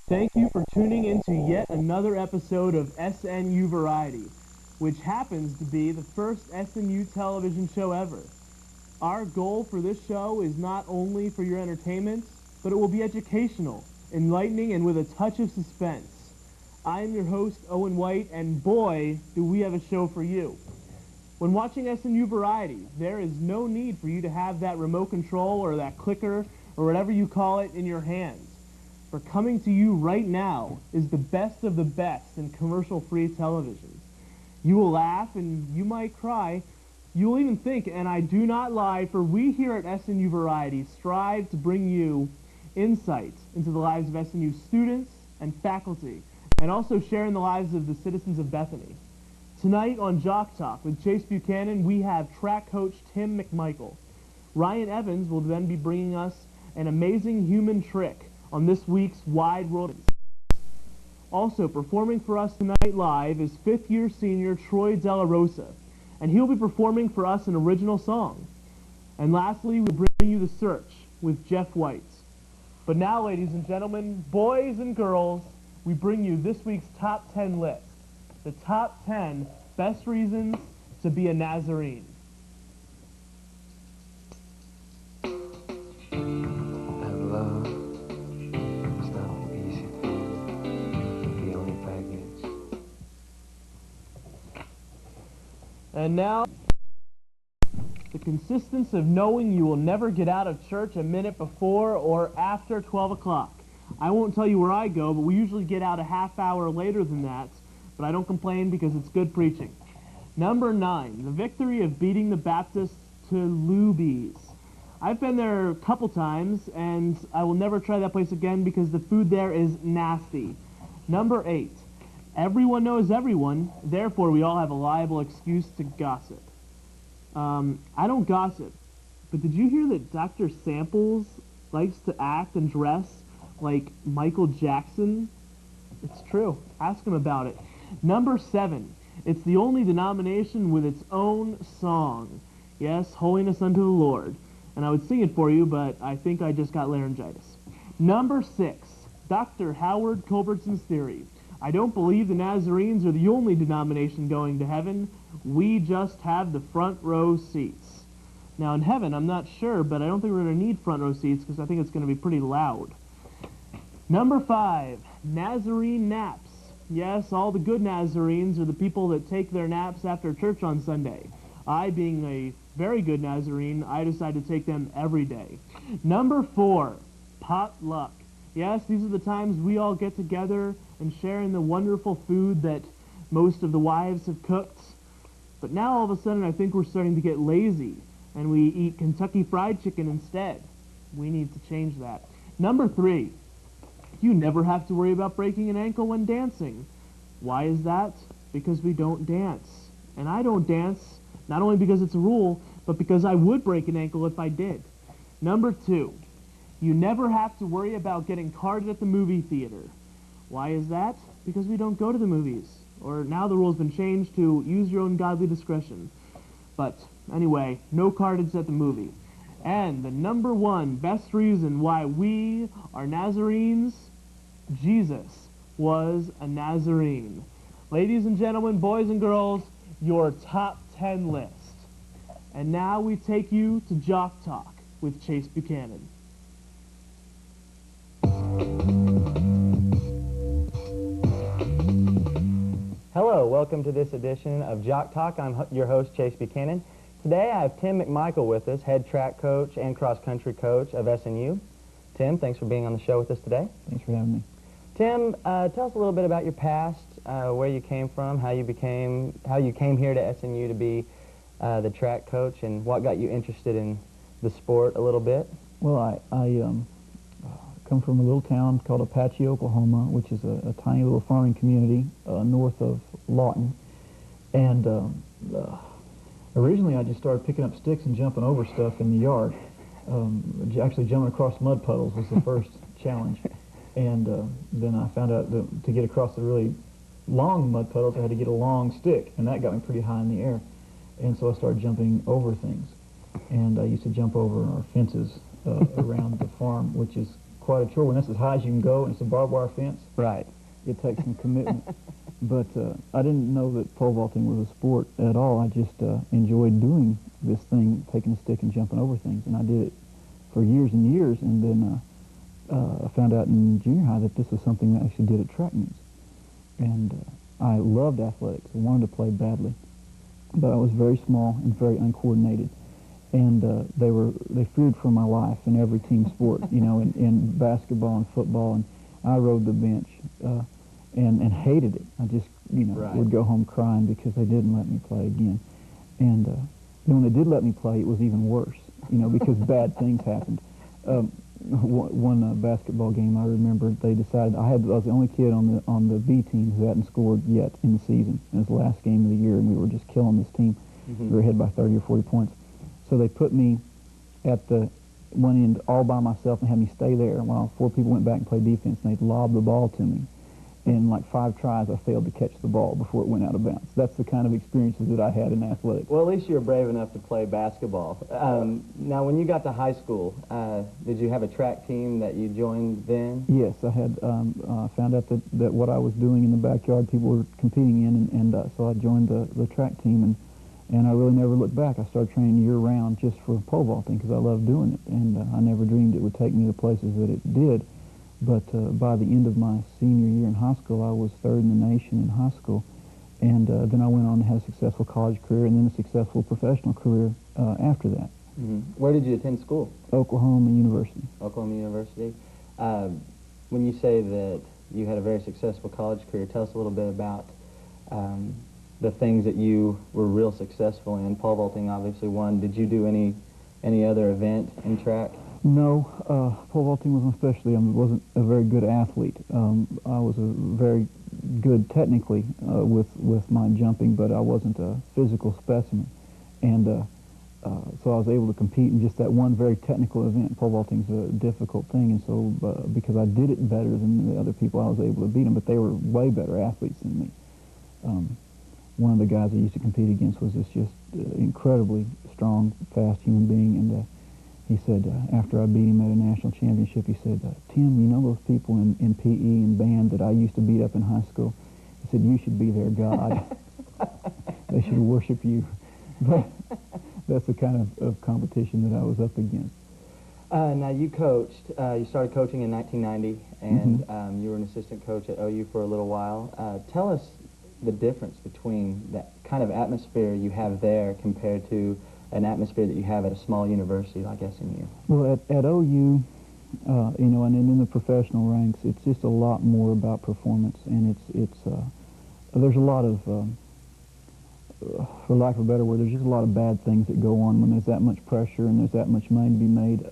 Thank you for tuning in to yet another episode of SNU Variety, which happens to be the first SNU television show ever. Our goal for this show is not only for your entertainment, but it will be educational, enlightening, and with a touch of suspense. I am your host, Owen White, and boy, do we have a show for you. When watching SNU Variety, there is no need for you to have that remote control or that clicker or whatever you call it in your hands. For coming to you right now is the best of the best in commercial-free television. You will laugh and you might cry. You will even think, and I do not lie, for we here at SNU Variety strive to bring you insight into the lives of SNU students and faculty, and also share in the lives of the citizens of Bethany. Tonight on Jock Talk with Chase Buchanan, we have track coach Tim McMichael. Ryan Evans will then be bringing us an amazing human trick on this week's Wide World. Also performing for us tonight live is fifth-year senior Troy Della Rosa, and he'll be performing for us an original song. And lastly, we bring you The Search with Jeff White. But now, ladies and gentlemen, boys and girls, we bring you this week's top 10 list. The top 10 best reasons to be a Nazarene. And now, the consistence of knowing you will never get out of church a minute before or after 12 o'clock. I won't tell you where I go, but we usually get out a half hour later than that, but I don't complain because it's good preaching. Number 9, the victory of beating the Baptists to Luby's. I've been there a couple times, and I will never try that place again because the food there is nasty. Number 8, everyone knows everyone, therefore we all have a liable excuse to gossip. I don't gossip, but did you hear that Dr. Samples likes to act and dress like Michael Jackson? It's true. Ask him about it. Number 7, it's the only denomination with its own song. Yes, Holiness Unto the Lord. And I would sing it for you, but I think I just got laryngitis. Number 6, Dr. Howard Culbertson's theory. I don't believe the Nazarenes are the only denomination going to heaven. We just have the front row seats. Now in heaven, I'm not sure, but I don't think we're going to need front row seats because I think it's going to be pretty loud. Number 5, Nazarene naps. Yes, all the good Nazarenes are the people that take their naps after church on Sunday. I, being a very good Nazarene, I decide to take them every day. Number 4, potluck. Yes, these are the times we all get together and share in the wonderful food that most of the wives have cooked. But now all of a sudden I think we're starting to get lazy and we eat Kentucky Fried Chicken instead. We need to change that. Number 3, you never have to worry about breaking an ankle when dancing. Why is that? Because we don't dance. And I don't dance, not only because it's a rule, but because I would break an ankle if I did. Number 2, you never have to worry about getting carded at the movie theater. Why is that? Because we don't go to the movies. Or now the rule's been changed to use your own godly discretion. But anyway, no cardage at the movie. And the number 1 best reason why we are Nazarenes, Jesus was a Nazarene. Ladies and gentlemen, boys and girls, your top 10 list. And now we take you to Jock Talk with Chase Buchanan. Hello, welcome to this edition of Jock Talk. I'm your host, Chase Buchanan. Today I have Tim McMichael with us, head track coach and cross-country coach of SNU. Tim, thanks for being on the show with us today. Thanks for having me. Tim, tell us a little bit about your past, where you came from, how you came here to SNU to be the track coach, and what got you interested in the sport a little bit. Well, I come from a little town called Apache, Oklahoma, which is a tiny little farming community north of Lawton. And originally I just started picking up sticks and jumping over stuff in the yard. Actually jumping across mud puddles was the first challenge. And then I found out that to get across the really long mud puddles I had to get a long stick, and that got me pretty high in the air. And so I started jumping over things. And I used to jump over our fences around the farm, which is quite a chore. When that's as high as you can go and it's a barbed wire fence, Right. it takes some commitment. But I didn't know that pole vaulting was a sport at all. I just enjoyed doing this thing, taking a stick and jumping over things. And I did it for years and years. And then I found out in junior high that this was something that I actually did at track meets. And I loved athletics. I wanted to play badly. But I was very small and very uncoordinated. And they feared for my life in every team sport, you know, in basketball and football. And I rode the bench and hated it. I just, you know, Right. would go home crying because they didn't let me play again. And then when they did let me play, it was even worse, you know, because bad things happened. One basketball game I remember, they decided I was the only kid on the B team who hadn't scored yet in the season. It was the last game of the year, and we were just killing this team. We were ahead by 30 or 40 points. So they put me at the one end all by myself and had me stay there while 4 people went back and played defense, and they'd lob the ball to me. In like 5 tries, I failed to catch the ball before it went out of bounds. That's the kind of experiences that I had in athletics. Well, at least you were brave enough to play basketball. Now, when you got to high school, did you have a track team that you joined then? Yes, I had found out that what I was doing in the backyard, people were competing in, and so I joined the track team, and I really never looked back. I started training year-round just for pole vaulting because I loved doing it, and I never dreamed it would take me to places that it did. But by the end of my senior year in high school, I was 3rd in the nation in high school, and then I went on to have a successful college career and then a successful professional career after that. Where did you attend school? Oklahoma University. Oklahoma University. When you say that you had a very successful college career, tell us a little bit about the things that you were real successful in. Pole vaulting, obviously, one. Did you do any other event in track? No, pole vaulting was my specialty. I wasn't a very good athlete. I was a very good technically with my jumping, but I wasn't a physical specimen. And so I was able to compete in just that one very technical event. Pole vaulting is a difficult thing, and so because I did it better than the other people, I was able to beat them, but they were way better athletes than me. One of the guys I used to compete against was this just incredibly strong, fast human being, and he said, after I beat him at a national championship, he said, Tim, you know those people in PE and band that I used to beat up in high school? He said, you should be their god. They should worship you. But that's the kind of competition that I was up against. Now, you coached, you started coaching in 1990, and you were an assistant coach at OU for a little while. Tell us the difference between that kind of atmosphere you have there compared to an atmosphere that you have at a small university like SNU. Well, at OU, you know, and in the professional ranks, it's just a lot more about performance, and there's a lot of, for lack of a better word, there's just a lot of bad things that go on when there's that much pressure and there's that much money to be made.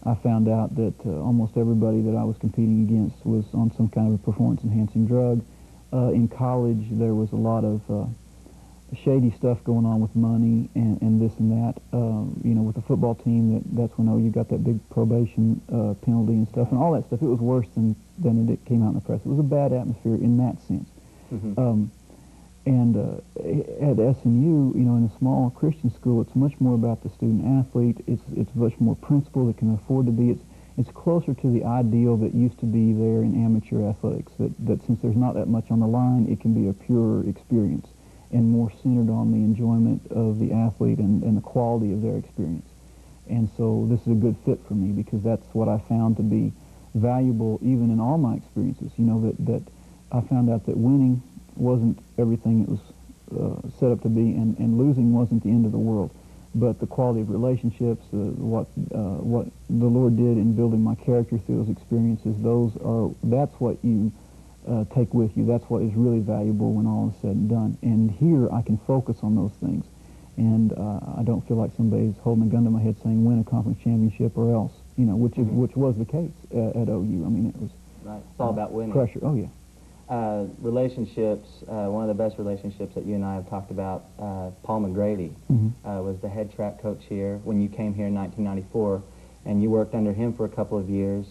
I found out that almost everybody that I was competing against was on some kind of a performance-enhancing drug. In college, there was a lot of shady stuff going on with money and this and that. You know, with the football team, that's when OU got that big probation penalty and stuff, and all that stuff. It was worse than it came out in the press. It was a bad atmosphere in that sense. And at SNU, you know, in a small Christian school, it's much more about the student athlete. It's much more principled. It can afford to be. It's closer to the ideal that used to be there in amateur athletics. That since there's not that much on the line, it can be a purer experience and more centered on the enjoyment of the athlete and the quality of their experience. And so this is a good fit for me because that's what I found to be valuable even in all my experiences. You know, that I found out that winning wasn't everything it was set up to be, and losing wasn't the end of the world. But the quality of relationships, what the Lord did in building my character through those experiences, that's what you take with you. That's what is really valuable when all is said and done. And here I can focus on those things. And I don't feel like somebody's holding a gun to my head saying win a conference championship or else, you know, which was the case at OU. I mean, it was right. It's all about winning. Pressure. Oh, yeah. Relationships, one of the best relationships that you and I have talked about, Paul McGrady was the head track coach here when you came here in 1994, and you worked under him for a couple of years.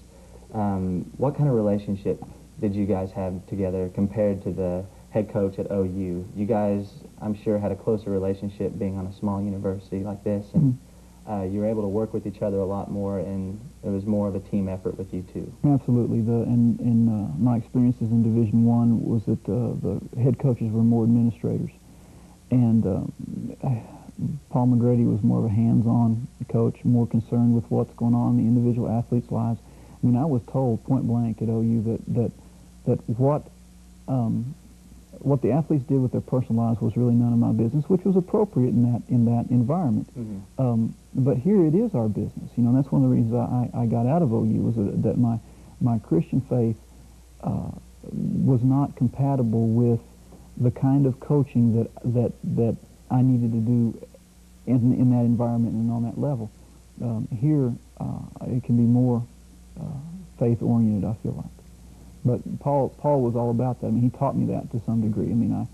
What kind of relationship did you guys have together compared to the head coach at OU? You guys, I'm sure, had a closer relationship being on a small university like this. And you were able to work with each other a lot more, and it was more of a team effort with you two. Absolutely. My experiences in Division I was that the head coaches were more administrators, and Paul McGrady was more of a hands-on coach, more concerned with what's going on in the individual athletes' lives. I mean, I was told point blank at OU that what the athletes did with their personal lives was really none of my business, which was appropriate in that environment. Mm-hmm. But here it is our business, and that's one of the reasons I got out of OU was that my Christian faith was not compatible with the kind of coaching that I needed to do in that environment and on that level. Here, it can be more faith-oriented, I feel like. But Paul was all about that. I mean, he taught me that to some degree. I mean,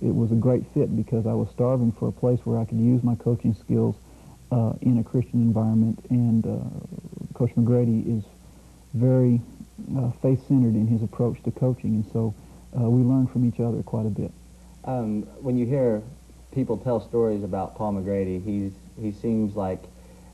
it was a great fit because I was starving for a place where I could use my coaching skills in a Christian environment, and Coach McGrady is very faith-centered in his approach to coaching, and so we learn from each other quite a bit. When you hear people tell stories about Paul McGrady, he seems like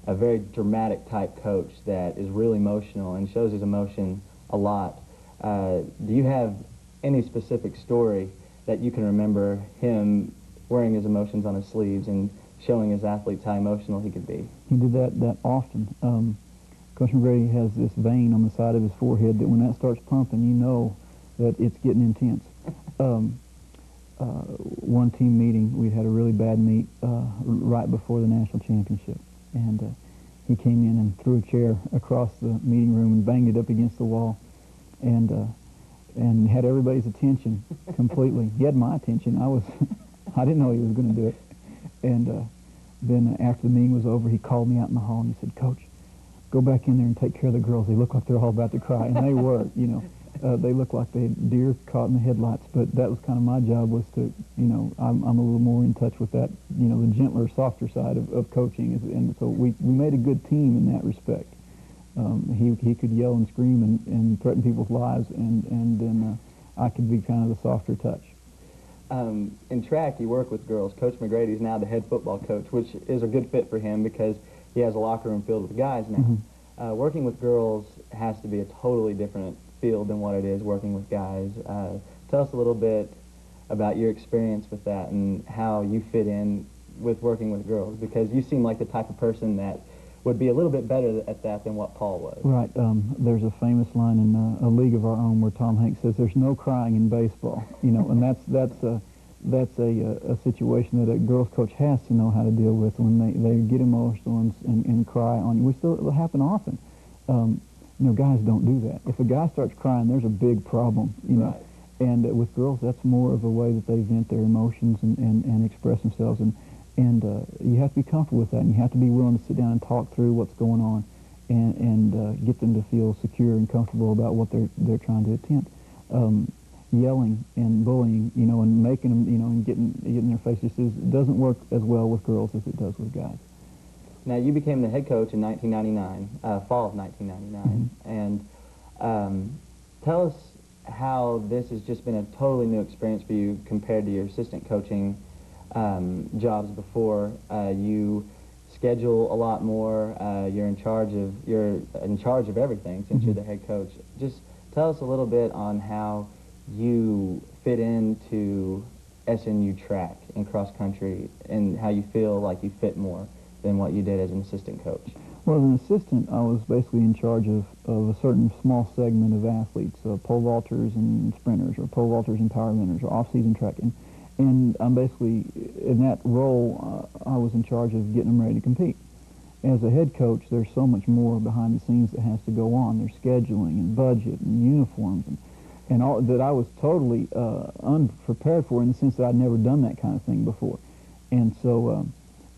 a very dramatic type coach that is really emotional and shows his emotion a lot. Do you have any specific story that you can remember him wearing his emotions on his sleeves and showing his athletes how emotional he could be? He did that often. Coach McGrady has this vein on the side of his forehead that when that starts pumping, you know that it's getting intense. One team meeting, we had a really bad meet right before the national championship, and he came in and threw a chair across the meeting room and banged it up against the wall, and had everybody's attention completely. He had my attention. I didn't know he was going to do it. And then after the meeting was over, he called me out in the hall and he said, "Coach, go back in there and take care of the girls. They look like they're all about to cry." And they were, they looked like they had deer caught in the headlights. But that was kind of my job, was to, I'm a little more in touch with that, the gentler, softer side of coaching. And so we made a good team in that respect. He could yell and scream and threaten people's lives, and then I could be kind of the softer touch. In track, you work with girls. Coach McGrady is now the head football coach, which is a good fit for him because he has a locker room filled with guys now. Mm-hmm. Working with girls has to be a totally different field than what it is working with guys. Tell us a little bit about your experience with that and how you fit in with working with girls, because you seem like the type of person that would be a little bit better at that than what Paul was. Right. There's a famous line in A League of Our Own where Tom Hanks says, "There's no crying in baseball," and that's a situation that a girls coach has to know how to deal with when they get emotional and cry on you. It'll happen often. Guys don't do that. If a guy starts crying, there's a big problem. Right. And with girls, that's more of a way that they vent their emotions and express themselves. And you have to be comfortable with that, and you have to be willing to sit down and talk through what's going on, and get them to feel secure and comfortable about what they're trying to attempt. Yelling and bullying, and making them, and getting in their faces doesn't work as well with girls as it does with guys. Now, you became the head coach in 1999, fall of 1999, Mm-hmm. and tell us how this has just been a totally new experience for you compared to your assistant coaching jobs before. You schedule a lot more. You're in charge of everything since Mm-hmm. you're the head coach. Just tell us a little bit on how you fit into SNU track and cross country, and how you feel like you fit more than what you did as an assistant coach. Well, as an assistant, I was basically in charge of a certain small segment of athletes, pole vaulters and sprinters, or pole vaulters and power runners, or off-season track. And I'm basically, in that role, I was in charge of getting them ready to compete. As a head coach, there's so much more behind the scenes that has to go on. There's scheduling and budget and uniforms and all that I was totally unprepared for, in the sense that I'd never done that kind of thing before. And so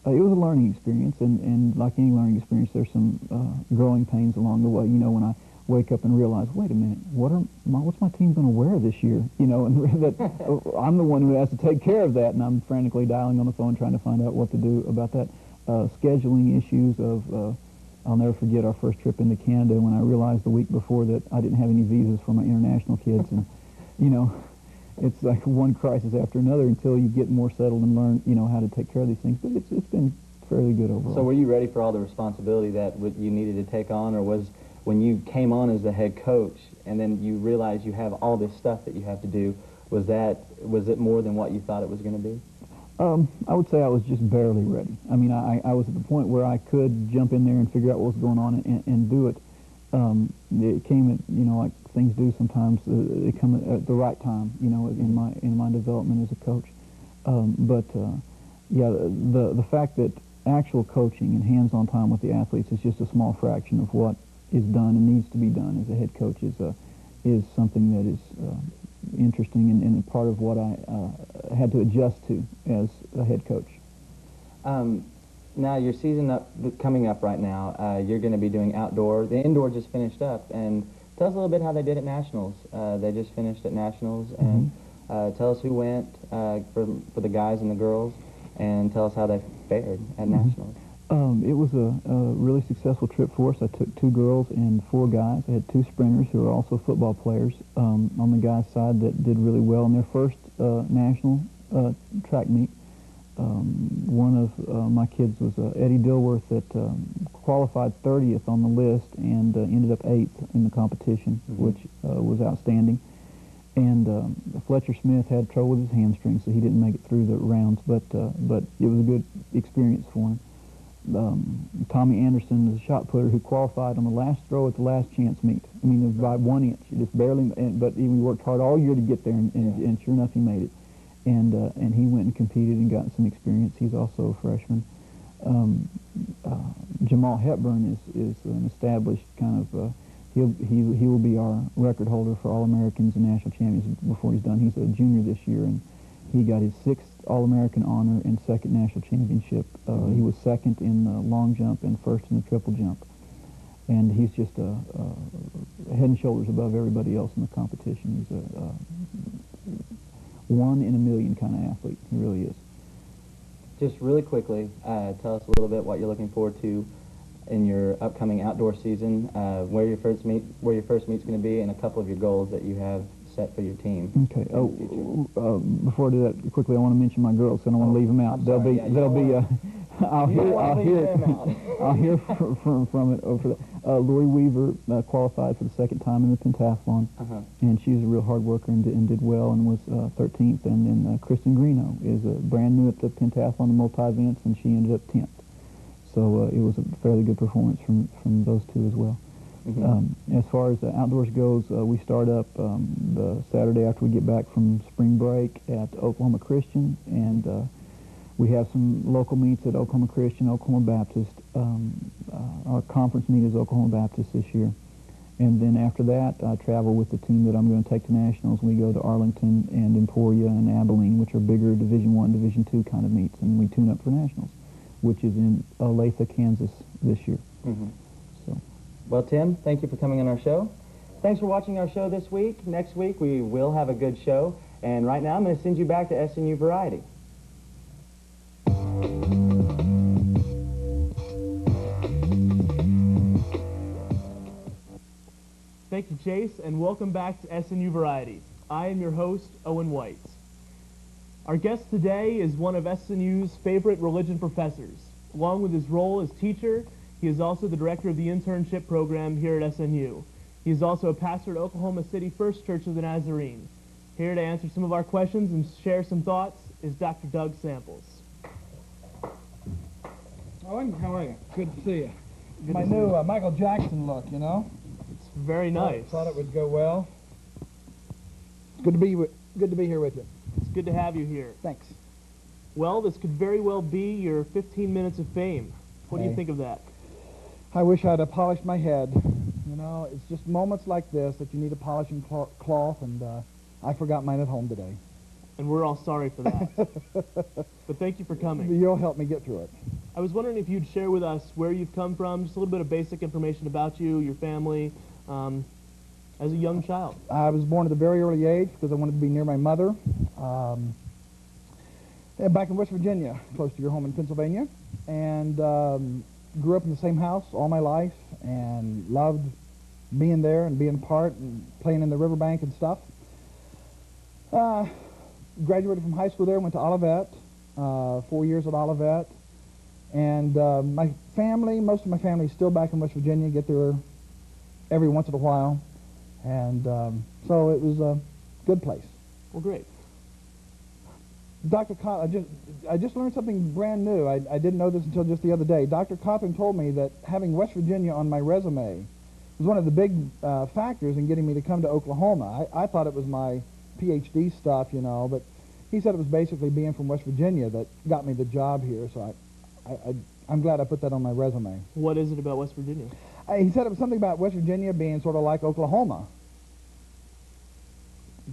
it was a learning experience, and like any learning experience, there's some growing pains along the way. When I wake up and realize, wait a minute, what's my team going to wear this year? And that I'm the one who has to take care of that, and I'm frantically dialing on the phone trying to find out what to do about that. Scheduling issues of, I'll never forget our first trip into Canada when I realized the week before that I didn't have any visas for my international kids, and it's like one crisis after another until you get more settled and learn how to take care of these things. But it's been fairly good overall. So were you ready for all the responsibility that you needed to take on, or was when you came on as the head coach and then you realized you have all this stuff that you have to do, was it more than what you thought it was going to be? I would say I was just barely ready. I mean, I was at the point where I could jump in there and figure out what was going on and do it. It came at, like things do sometimes, they come at the right time, in my development as a coach. Yeah, the fact that actual coaching and hands-on time with the athletes is just a small fraction of what is done and needs to be done as a head coach is something that is interesting and part of what I had to adjust to as a head coach. Now your season coming up right now, you're going to be doing outdoor. The indoor just finished up, and tell us a little bit how they did at Nationals. They just finished at Nationals, and tell us who went for the guys and the girls, and tell us how they fared at Nationals. It was a really successful trip for us. I took 2 girls and 4 guys. I had 2 sprinters who are also football players on the guys' side that did really well in their first national track meet. One of my kids was Eddie Dilworth that qualified 30th on the list and ended up 8th in the competition, which was outstanding. And Fletcher Smith had trouble with his hamstring, so he didn't make it through the rounds, but it was a good experience for him. Tommy Anderson is a shot putter who qualified on the last throw at the last chance meet. I mean, it was by 1 inch, just barely, but we worked hard all year to get there, and sure enough, he made it. And he went and competed and got some experience. He's also a freshman. Jamal Hepburn is an established kind of, he will be our record holder for All-Americans and National Champions before he's done. He's a junior this year, and he got his 6th All-American honor and 2nd National Championship. He was 2nd in the long jump and 1st in the triple jump. And he's just head and shoulders above everybody else in the competition. He's a 1 in a million kind of athlete. He really is. Just really quickly, tell us a little bit what you're looking forward to in your upcoming outdoor season, where your first meet's going to be, and a couple of your goals that you have set for your team. Okay. Before I do that, quickly, I want to mention my girls, so I don't want to leave them out. I'll hear from it over the. Lori Weaver qualified for the 2nd time in the pentathlon, and she's a real hard worker and did well and was 13th. And then Kristen Greeno is brand new at the pentathlon and multi-events, and she ended up 10th. So it was a fairly good performance from those 2 as well. As far as the outdoors goes, we start up the Saturday after we get back from spring break at Oklahoma Christian, and we have some local meets at Oklahoma Christian, Oklahoma Baptist. Our conference meet is Oklahoma Baptist this year. And then after that, I travel with the team that I'm going to take to Nationals. We go to Arlington and Emporia and Abilene, which are bigger Division I, Division II kind of meets, and we tune up for Nationals, which is in Olathe, Kansas this year. So. Well, Tim, thank you for coming on our show. Thanks for watching our show this week. Next week, we will have a good show. And right now, I'm going to send you back to SNU Variety. Thank you, Chase, and welcome back to SNU Variety. I am your host, Owen White. Our guest today is one of SNU's favorite religion professors. Along with his role as teacher, he is also the director of the internship program here at SNU. He is also a pastor at Oklahoma City First Church of the Nazarene. Here to answer some of our questions and share some thoughts is Dr. Doug Samples. Owen, how are you? Good to see you. Good My to see new you. Michael Jackson look, you know? It's very nice. Thought it would go well. It's good to be here with you. It's good to have you here. Thanks. Well, this could very well be your 15 minutes of fame. What do you Hey. think of that? I wish I'd have polished my head. You know, it's just moments like this that you need a polishing cloth, and I forgot mine at home today. And we're all sorry for that. But thank you for coming. You'll help me get through it. I was wondering if you'd share with us where you've come from, just a little bit of basic information about you, your family, as a young child. I was born at a very early age because I wanted to be near my mother. Back in West Virginia, close to your home in Pennsylvania, and grew up in the same house all my life and loved being there and being a part and playing in the riverbank and stuff. Graduated from high school there, went to Olivet, 4 years at Olivet, And my family, most of my family is still back in West Virginia, get there every once in a while. And so it was a good place. Well, great. Dr. Cawthon, I just learned something brand new. I didn't know this until just the other day. Dr. Cawthon told me that having West Virginia on my resume was one of the big factors in getting me to come to Oklahoma. I thought it was my PhD stuff, you know, but he said it was basically being from West Virginia that got me the job here. So I'm glad I put that on my resume. What is it about West Virginia? He said it was something about West Virginia being sort of like Oklahoma.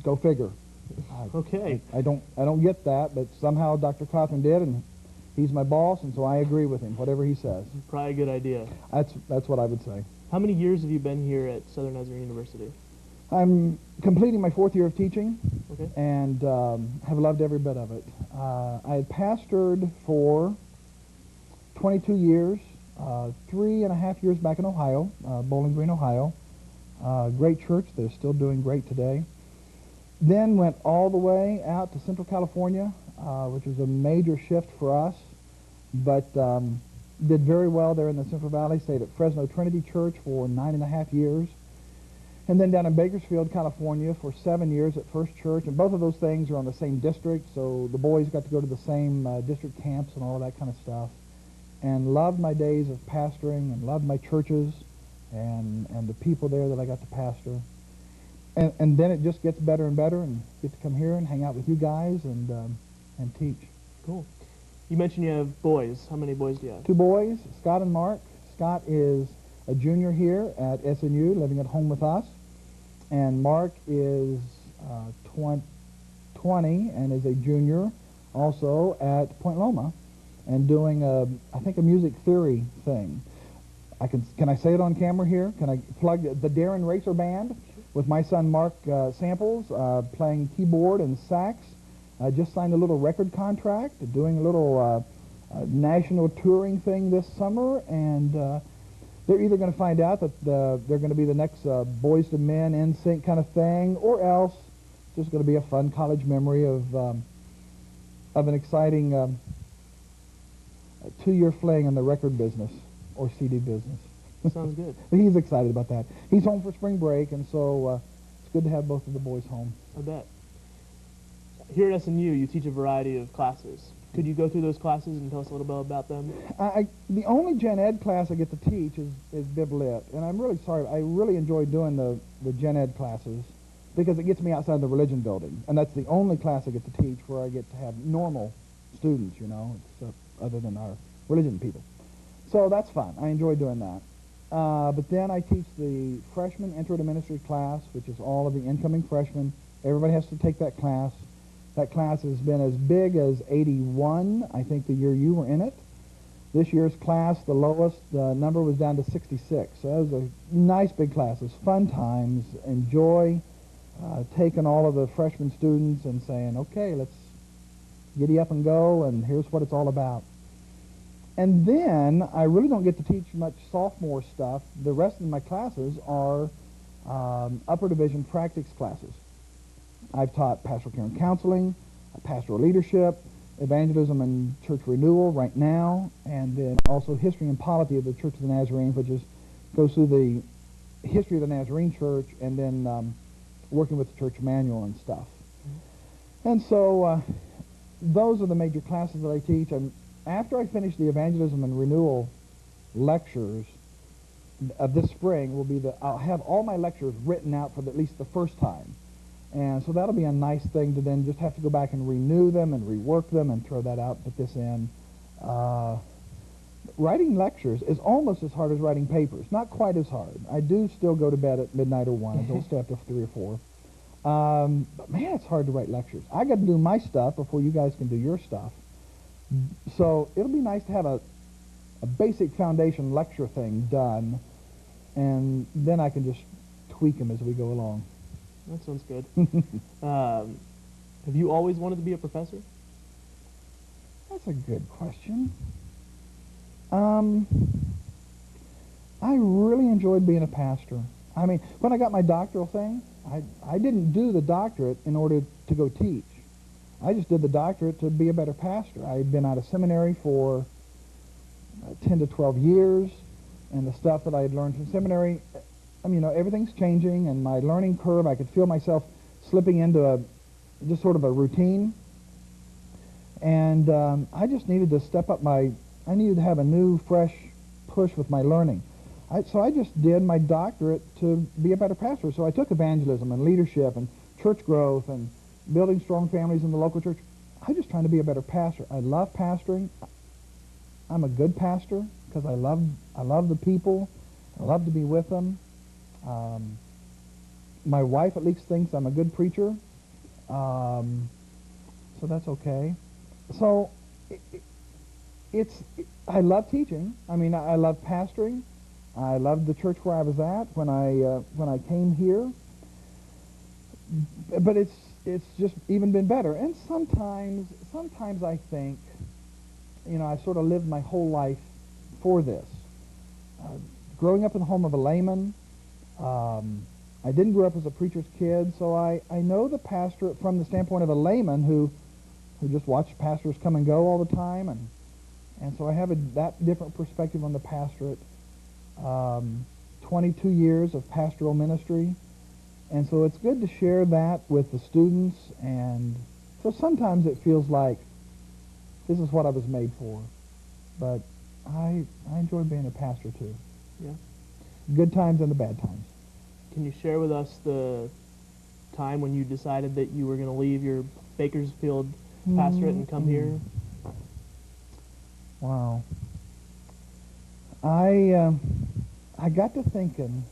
Go figure. Okay. I don't get that, but somehow Dr. Cawthon did, and he's my boss, and so I agree with him, whatever he says. Probably a good idea. That's what I would say. How many years have you been here at Southern Nazarene University? I'm completing my 4th year of teaching, Okay. and have loved every bit of it. I had pastored for 22 years, 3.5 years back in Ohio, Bowling Green, Ohio. Great church. They're still doing great today. Then went all the way out to Central California, which was a major shift for us, but did very well there in the Central Valley. Stayed at Fresno Trinity Church for 9.5 years. And then down in Bakersfield, California for 7 years at First Church. And both of those things are on the same district, so the boys got to go to the same district camps and all that kind of stuff. And loved my days of pastoring and loved my churches and the people there that I got to pastor. And then it just gets better and better, and get to come here and hang out with you guys and teach. Cool. You mentioned you have boys. How many boys do you have? 2 boys, Scott and Mark. Scott is a junior here at SNU, living at home with us. And Mark is 20 and is a junior also at Point Loma and doing, I think, a music theory thing. Can I say it on camera here? Can I plug the Darren Racer Band? With my son Mark Samples playing keyboard and sax. Just signed a little record contract, doing a little national touring thing this summer, and they're either going to find out that they're going to be the next Boys to Men, NSYNC kind of thing, or else it's just going to be a fun college memory of an exciting 2-year fling in the record business or CD business. Sounds good. He's excited about that. He's home for spring break, and so it's good to have both of the boys home. I bet. Here at SNU, you teach a variety of classes. Could you go through those classes and tell us a little bit about them? The only Gen Ed class I get to teach is Bib Lit, and I'm really sorry. I really enjoy doing the Gen Ed classes because it gets me outside the religion building, and that's the only class I get to teach where I get to have normal students, you know, other than our religion people. So that's fun. I enjoy doing that. But then I teach the freshman intro to ministry class, which is all of the incoming freshmen. Everybody has to take that class. That class has been as big as 81, I think, the year you were in it. This year's class, the lowest number was down to 66. So that was a nice big class. It's fun times. Enjoy taking all of the freshman students and saying, okay, let's giddy up and go, and here's what it's all about. And then I really don't get to teach much sophomore stuff. The rest of my classes are upper division practice classes. I've taught pastoral care and counseling, pastoral leadership, evangelism and church renewal right now, and then also history and polity of the Church of the Nazarene, which goes through the history of the Nazarene Church and then working with the church manual and stuff. And so those are the major classes that I teach. After I finish the evangelism and renewal lectures of this spring, I'll have all my lectures written out for at least the first time. And so that'll be a nice thing to then just have to go back and renew them and rework them and throw that out, put this in. Writing lectures is almost as hard as writing papers. Not quite as hard. I do still go to bed at midnight or 1. I don't stay up till 3 or 4. But man, it's hard to write lectures. I got to do my stuff before you guys can do your stuff. So it'll be nice to have a basic foundation lecture thing done, and then I can just tweak them as we go along. That sounds good. Have you always wanted to be a professor? That's a good question. I really enjoyed being a pastor. I mean, when I got my doctoral thing, I didn't do the doctorate in order to go teach. I just did the doctorate to be a better pastor. I had been out of seminary for 10 to 12 years, and the stuff that I had learned from seminary, I mean, everything's changing, and my learning curve, I could feel myself slipping into just sort of a routine. And I just needed to step up I needed to have a new, fresh push with my learning. So I just did my doctorate to be a better pastor. So I took evangelism and leadership and church growth and building strong families in the local church. I'm just trying to be a better pastor. I love pastoring. I'm a good pastor because I love the people. I love to be with them. My wife at least thinks I'm a good preacher. So that's okay. So I love teaching. I mean, I love pastoring. I loved the church where I was at when I came here. But it's just even been better. And sometimes I think, I sort of lived my whole life for this. Growing up in the home of a layman, I didn't grow up as a preacher's kid, so I know the pastorate from the standpoint of a layman who just watched pastors come and go all the time, and so I have that different perspective on the pastorate. 22 years of pastoral ministry, and so it's good to share that with the students, and so sometimes it feels like this is what I was made for, but I enjoy being a pastor too. Yeah. Good times and the bad times. Can you share with us the time when you decided that you were going to leave your Bakersfield pastorate and come here? Wow. I got to thinking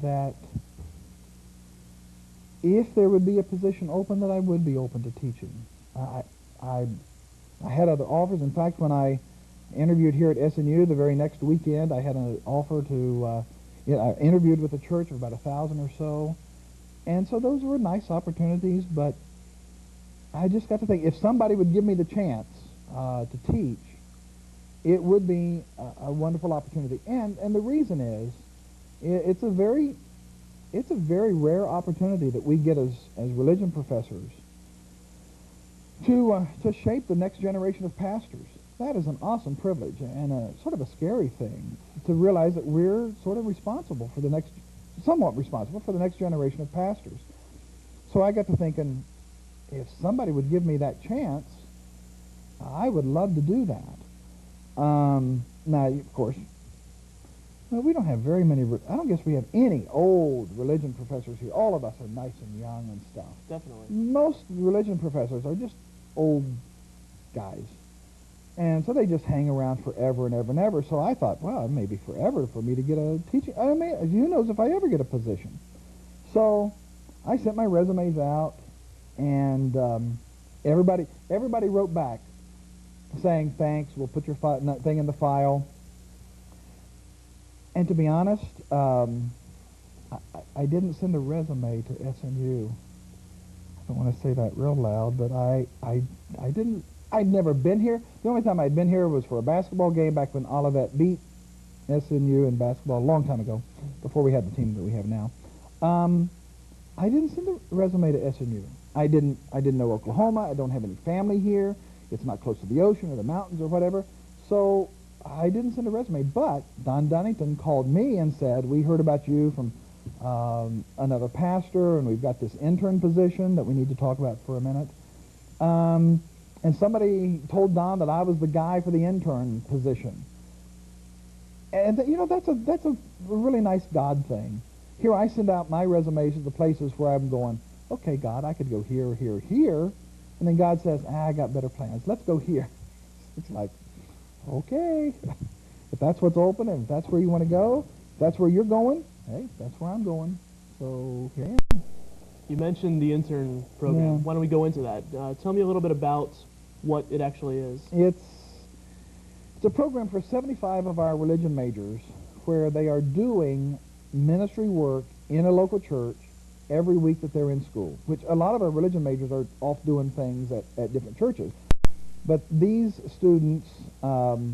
that if there would be a position open, that I would be open to teaching. I had other offers. In fact, when I interviewed here at SNU the very next weekend, I had an offer to, I interviewed with a church of about 1,000 or so. And so those were nice opportunities, but I just got to think, if somebody would give me the chance to teach, it would be a wonderful opportunity. And the reason is, it's a very rare opportunity that we get as religion professors to shape the next generation of pastors. That is an awesome privilege and a sort of a scary thing to realize that we're sort of somewhat responsible for the next generation of pastors. So I got to thinking, if somebody would give me that chance, I would love to do that. Now, of course, we don't have very many, I don't guess we have any old religion professors here. All of us are nice and young and stuff. Definitely. Most religion professors are just old guys. And so they just hang around forever and ever and ever. So I thought, well, it may be forever for me to get a teaching. I mean, who knows if I ever get a position. So I sent my resumes out, and everybody wrote back saying, thanks, we'll put your thing in the file. And to be honest, I didn't send a resume to SNU. I don't want to say that real loud, but I didn't. I'd never been here. The only time I'd been here was for a basketball game back when Olivet beat SNU in basketball a long time ago, before we had the team that we have now. I didn't send a resume to SNU. I didn't know Oklahoma. I don't have any family here. It's not close to the ocean or the mountains or whatever. So I didn't send a resume. But Don Dunnington called me and said, we heard about you from another pastor, and we've got this intern position that we need to talk about for a minute. And somebody told Don that I was the guy for the intern position. And, that's a really nice God thing. Here I send out my resumes to the places where I'm going, okay, God, I could go here, here, here. And then God says, I got better plans. Let's go here. It's like, okay. If that's what's open and if that's where you want to go, if that's where you're going, hey, that's where I'm going. So here I am. You mentioned the intern program. Yeah. Why don't we go into that? Tell me a little bit about what it actually is. It's a program for 75 of our religion majors where they are doing ministry work in a local church every week that they're in school, which a lot of our religion majors are off doing things at different churches. But these students, right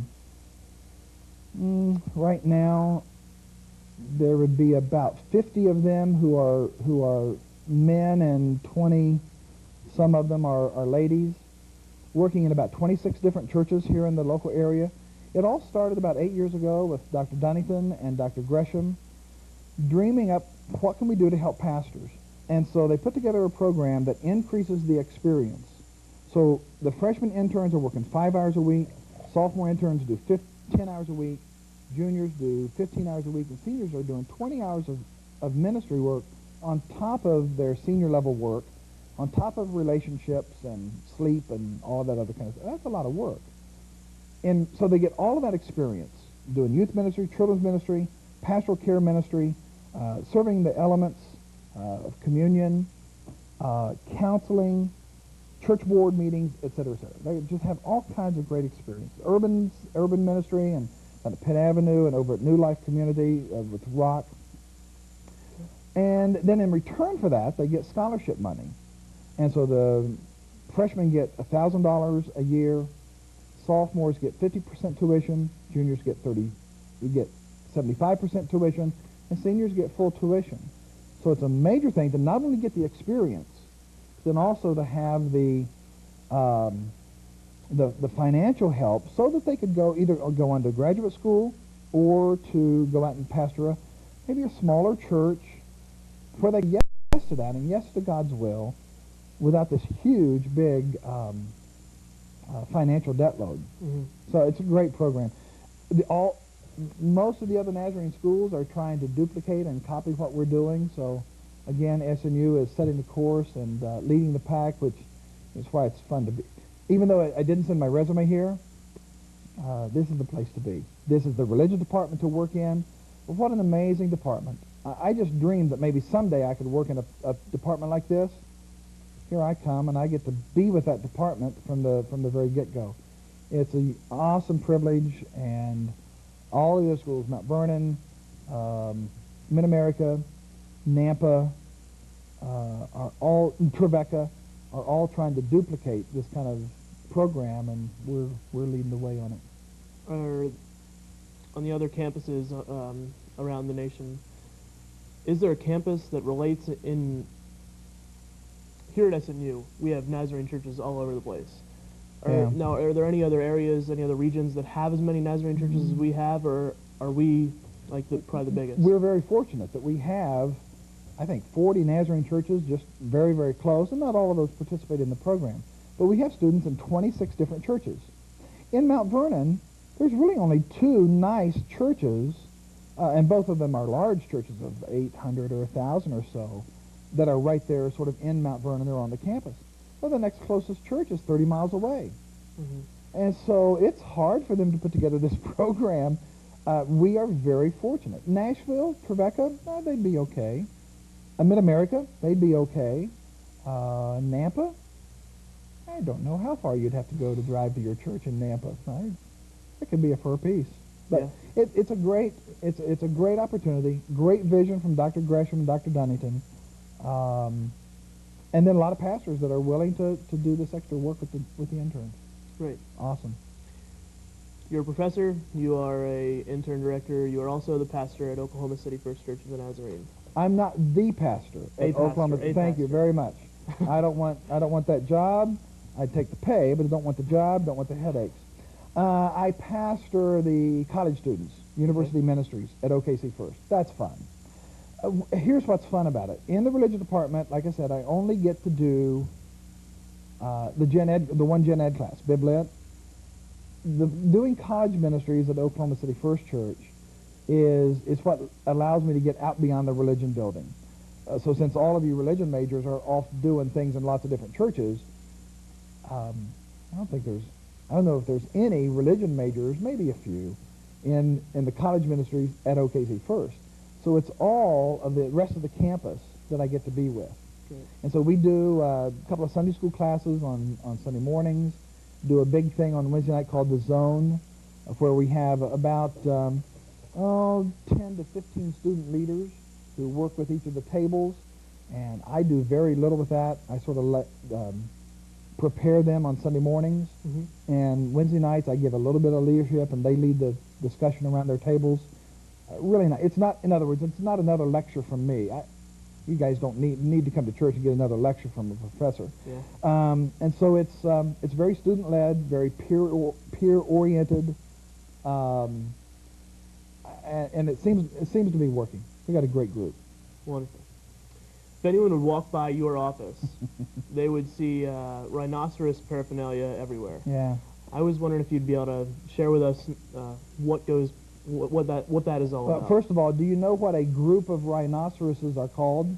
now, there would be about 50 of them who are men, and 20, some of them are ladies, working in about 26 different churches here in the local area. It all started about 8 years ago with Dr. Dunnington and Dr. Gresham dreaming up what can we do to help pastors. And so they put together a program that increases the experience. So the freshman interns are working 5 hours a week, sophomore interns do 10 hours a week, juniors do 15 hours a week, and seniors are doing 20 hours of ministry work on top of their senior level work, on top of relationships and sleep and all that other kind of stuff. That's a lot of work. And so they get all of that experience doing youth ministry, children's ministry, pastoral care ministry, serving the elements of communion, counseling, church board meetings, et cetera, et cetera. They just have all kinds of great experience. Urban ministry and at Pitt Avenue and over at New Life Community with Rock. And then in return for that, they get scholarship money. And so the freshmen get $1,000 a year, sophomores get 50% tuition, juniors get 75% tuition, and seniors get full tuition. So it's a major thing to not only get the experience, then also to have the financial help so that they could either go on to graduate school or to go out and pastor maybe a smaller church where they get yes to that and yes to God's will without this huge, big financial debt load. Mm-hmm. So it's a great program. Most of the other Nazarene schools are trying to duplicate and copy what we're doing. So again, SNU is setting the course and leading the pack, which is why it's fun to be. Even though I didn't send my resume here, this is the place to be. This is the religion department to work in. Well, what an amazing department. I just dreamed that maybe someday I could work in a department like this. Here I come, and I get to be with that department from the very get-go. It's an awesome privilege, and all of the other schools, Mount Vernon, Mid-America, Nampa, Trevecca, are all trying to duplicate this kind of program, and we're leading the way on it. On the other campuses around the nation, is there a campus that relates in? Here at SNU, we have Nazarene churches all over the place. Now, are there any other areas, any other regions that have as many Nazarene churches as we have, or are we like probably the biggest? We're very fortunate that we have, I think, 40 Nazarene churches, just very, very close, and not all of those participate in the program. But we have students in 26 different churches. In Mount Vernon, there's really only 2 nice churches, and both of them are large churches of 800 or 1,000 or so, that are right there sort of in Mount Vernon. They're on the campus. Well, the next closest church is 30 miles away. Mm-hmm. And so it's hard for them to put together this program. We are very fortunate. Nashville, Trevecca, they'd be okay. Mid-America, they'd be okay. Nampa, I don't know how far you'd have to go to drive to your church in Nampa. It could be for a piece. But yeah. It's a great opportunity, great vision from Dr. Gresham and Dr. Dunnington. And then a lot of pastors that are willing to do this extra work with the interns. Great. Awesome. You're a professor, you are a intern director, you are also the pastor at Oklahoma City First Church of the Nazarene. I'm not the pastor at Oklahoma City. Thank you very much. I don't want that job. I take the pay, but I don't want the job, don't want the headaches. I pastor the college students, University Ministries at OKC First. That's fun. Here's what's fun about it. In the religion department, like I said, I only get to do the one gen ed class, Bib Lit. Doing college ministries at Oklahoma City First Church is what allows me to get out beyond the religion building. So since all of you religion majors are off doing things in lots of different churches, I don't know if there's any religion majors, maybe a few, in the college ministries at OKC First. So it's all of the rest of the campus that I get to be with. Okay. And so we do a couple of Sunday school classes on Sunday mornings, do a big thing on Wednesday night called The Zone, where we have about 10 to 15 student leaders who work with each of the tables, and I do very little with that. I sort of prepare them on Sunday mornings, and Wednesday nights I give a little bit of leadership, and they lead the discussion around their tables. Really not. It's not. In other words, it's not another lecture from me. You guys don't need to come to church and get another lecture from a professor. Yeah. And so it's very student-led, very peer-oriented, And it seems to be working. We got a great group. Wonderful. If anyone would walk by your office, they would see rhinoceros paraphernalia everywhere. Yeah. I was wondering if you'd be able to share with us what that is all Well, about. first of all, do you know what a group of rhinoceroses are called?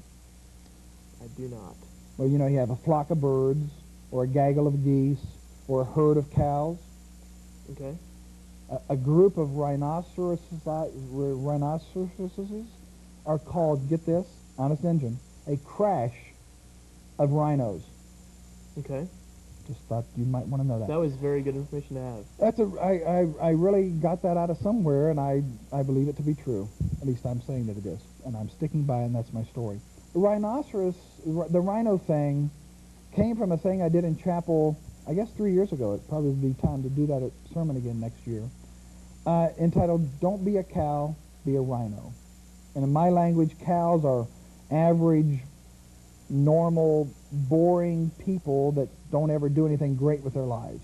I do not. Well, you know, you have a flock of birds, or a gaggle of geese, or a herd of cows. Okay. A group of rhinoceroses are called, get this, honest engine, a crash of rhinos. Okay. Just thought you might want to know that. That was very good information to have. I really got that out of somewhere, and I believe it to be true. At least I'm saying that it is, and I'm sticking by it, and that's my story. The rhino thing came from a thing I did in chapel, I guess 3 years ago. It'd probably be time to do that at sermon again next year. Entitled, Don't Be a Cow, Be a Rhino. And in my language, cows are average, normal, boring people that don't ever do anything great with their lives.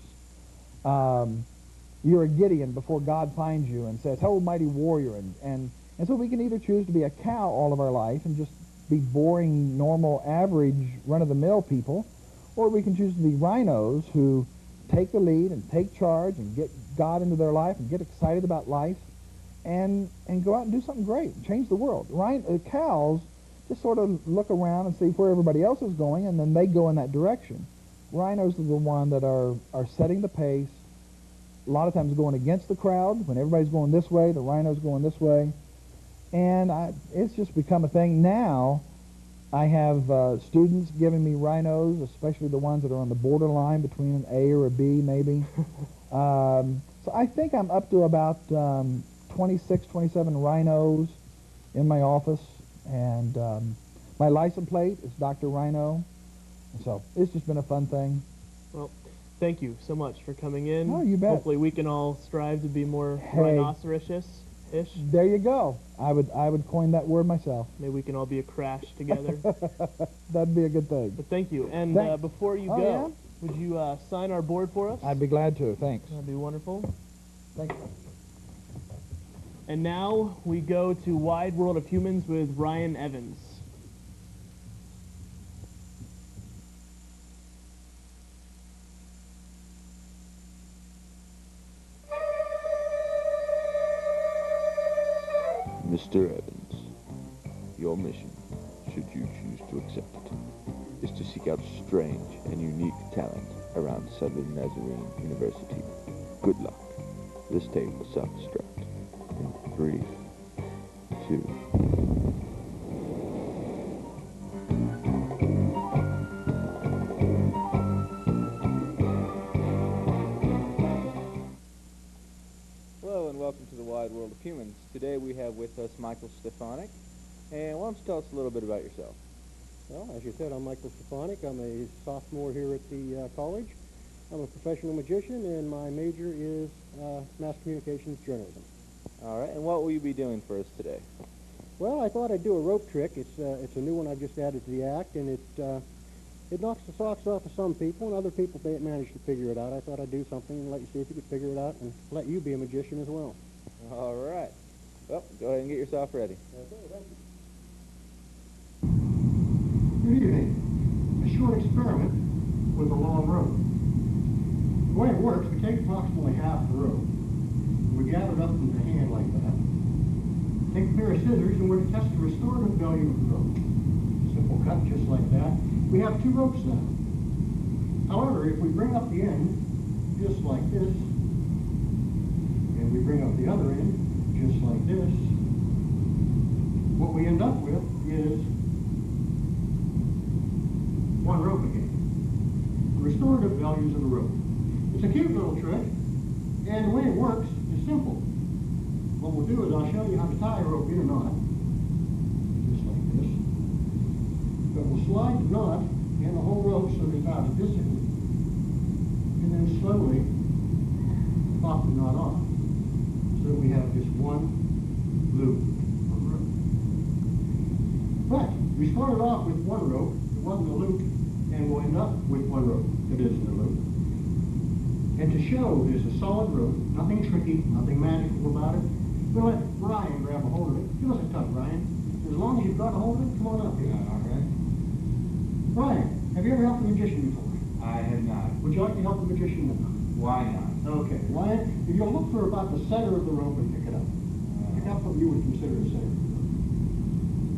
You're a Gideon before God finds you and says, "Oh, mighty warrior." And so we can either choose to be a cow all of our life and just be boring, normal, average, run-of-the-mill people, or we can choose to be rhinos who take the lead and take charge and get God into their life and get excited about life and go out and do something great, change the world. Cows just sort of look around and see where everybody else is going, and then they go in that direction. Rhinos are the one that are setting the pace, a lot of times going against the crowd. When everybody's going this way, the rhino's going this way. And it's just become a thing. Now I have students giving me rhinos, especially the ones that are on the borderline between an A or a B maybe. So I think I'm up to about 26, 27 rhinos in my office. And my license plate is Dr. Rhino. So it's just been a fun thing. Well, thank you so much for coming in. Oh, you bet. Hopefully we can all strive to be more Hey. rhinoceros-ish. There you go. I would coin that word myself. Maybe we can all be a crash together. That'd be a good thing. But thank you. And Thanks. before you Oh, go, yeah? would you sign our board for us? I'd be glad to. Thanks. That'd be wonderful. Thank you. And now we go to Wide World of Humans with Ryan Evans. Mr. Evans, your mission, should you choose to accept it, is to seek out strange and unique talent around Southern Nazarene University. Good luck. This tape will self-destruct in 3, 2... Hello and welcome to the Wide World of Humans. Today we have with us Michael Stefanik. And why don't you tell us a little bit about yourself? Well, as you said, I'm Michael Stefanik. I'm a sophomore here at the college. I'm a professional magician, and my major is mass communications journalism. All right, and what will you be doing for us today? Well, I thought I'd do a rope trick. It's a new one I've just added to the act, and it knocks the socks off of some people, and other people manage to figure it out. I thought I'd do something and let you see if you could figure it out, and let you be a magician as well. All right. Well, go ahead and get yourself ready. Okay, thank you. Good evening. A short experiment with a long rope. The way it works, we take approximately half the rope. We gather it up in the hand like that. Take a pair of scissors and we're to test the restorative value of the rope. Simple cut just like that. We have 2 ropes now. However, if we bring up the end just like this, and we bring up the other end just like this, what we end up with is 1 rope again. The restorative values of the rope. It's a cute little trick, and the way it works is simple. What we'll do is I'll show you how to tie a rope in a knot, just like this. But we'll slide the knot and the whole rope so that it's out at this end, and then slowly pop the knot off, so that we have just 1 loop of rope. But we started off with 1 rope. It wasn't a loop, and we'll end up with 1 rope that isn't a loop. And to show there's a solid rope, nothing tricky, nothing magical about it, we'll let Ryan grab a hold of it. Give us a tug, Ryan. As long as you've got a hold of it, come on up here. All right. Ryan, have you ever helped a magician before? I have not. Would you like to help the magician now? Why not? Okay, Ryan, if you'll look for about the center of the rope and pick it up. Pick up what you would consider a center of the rope.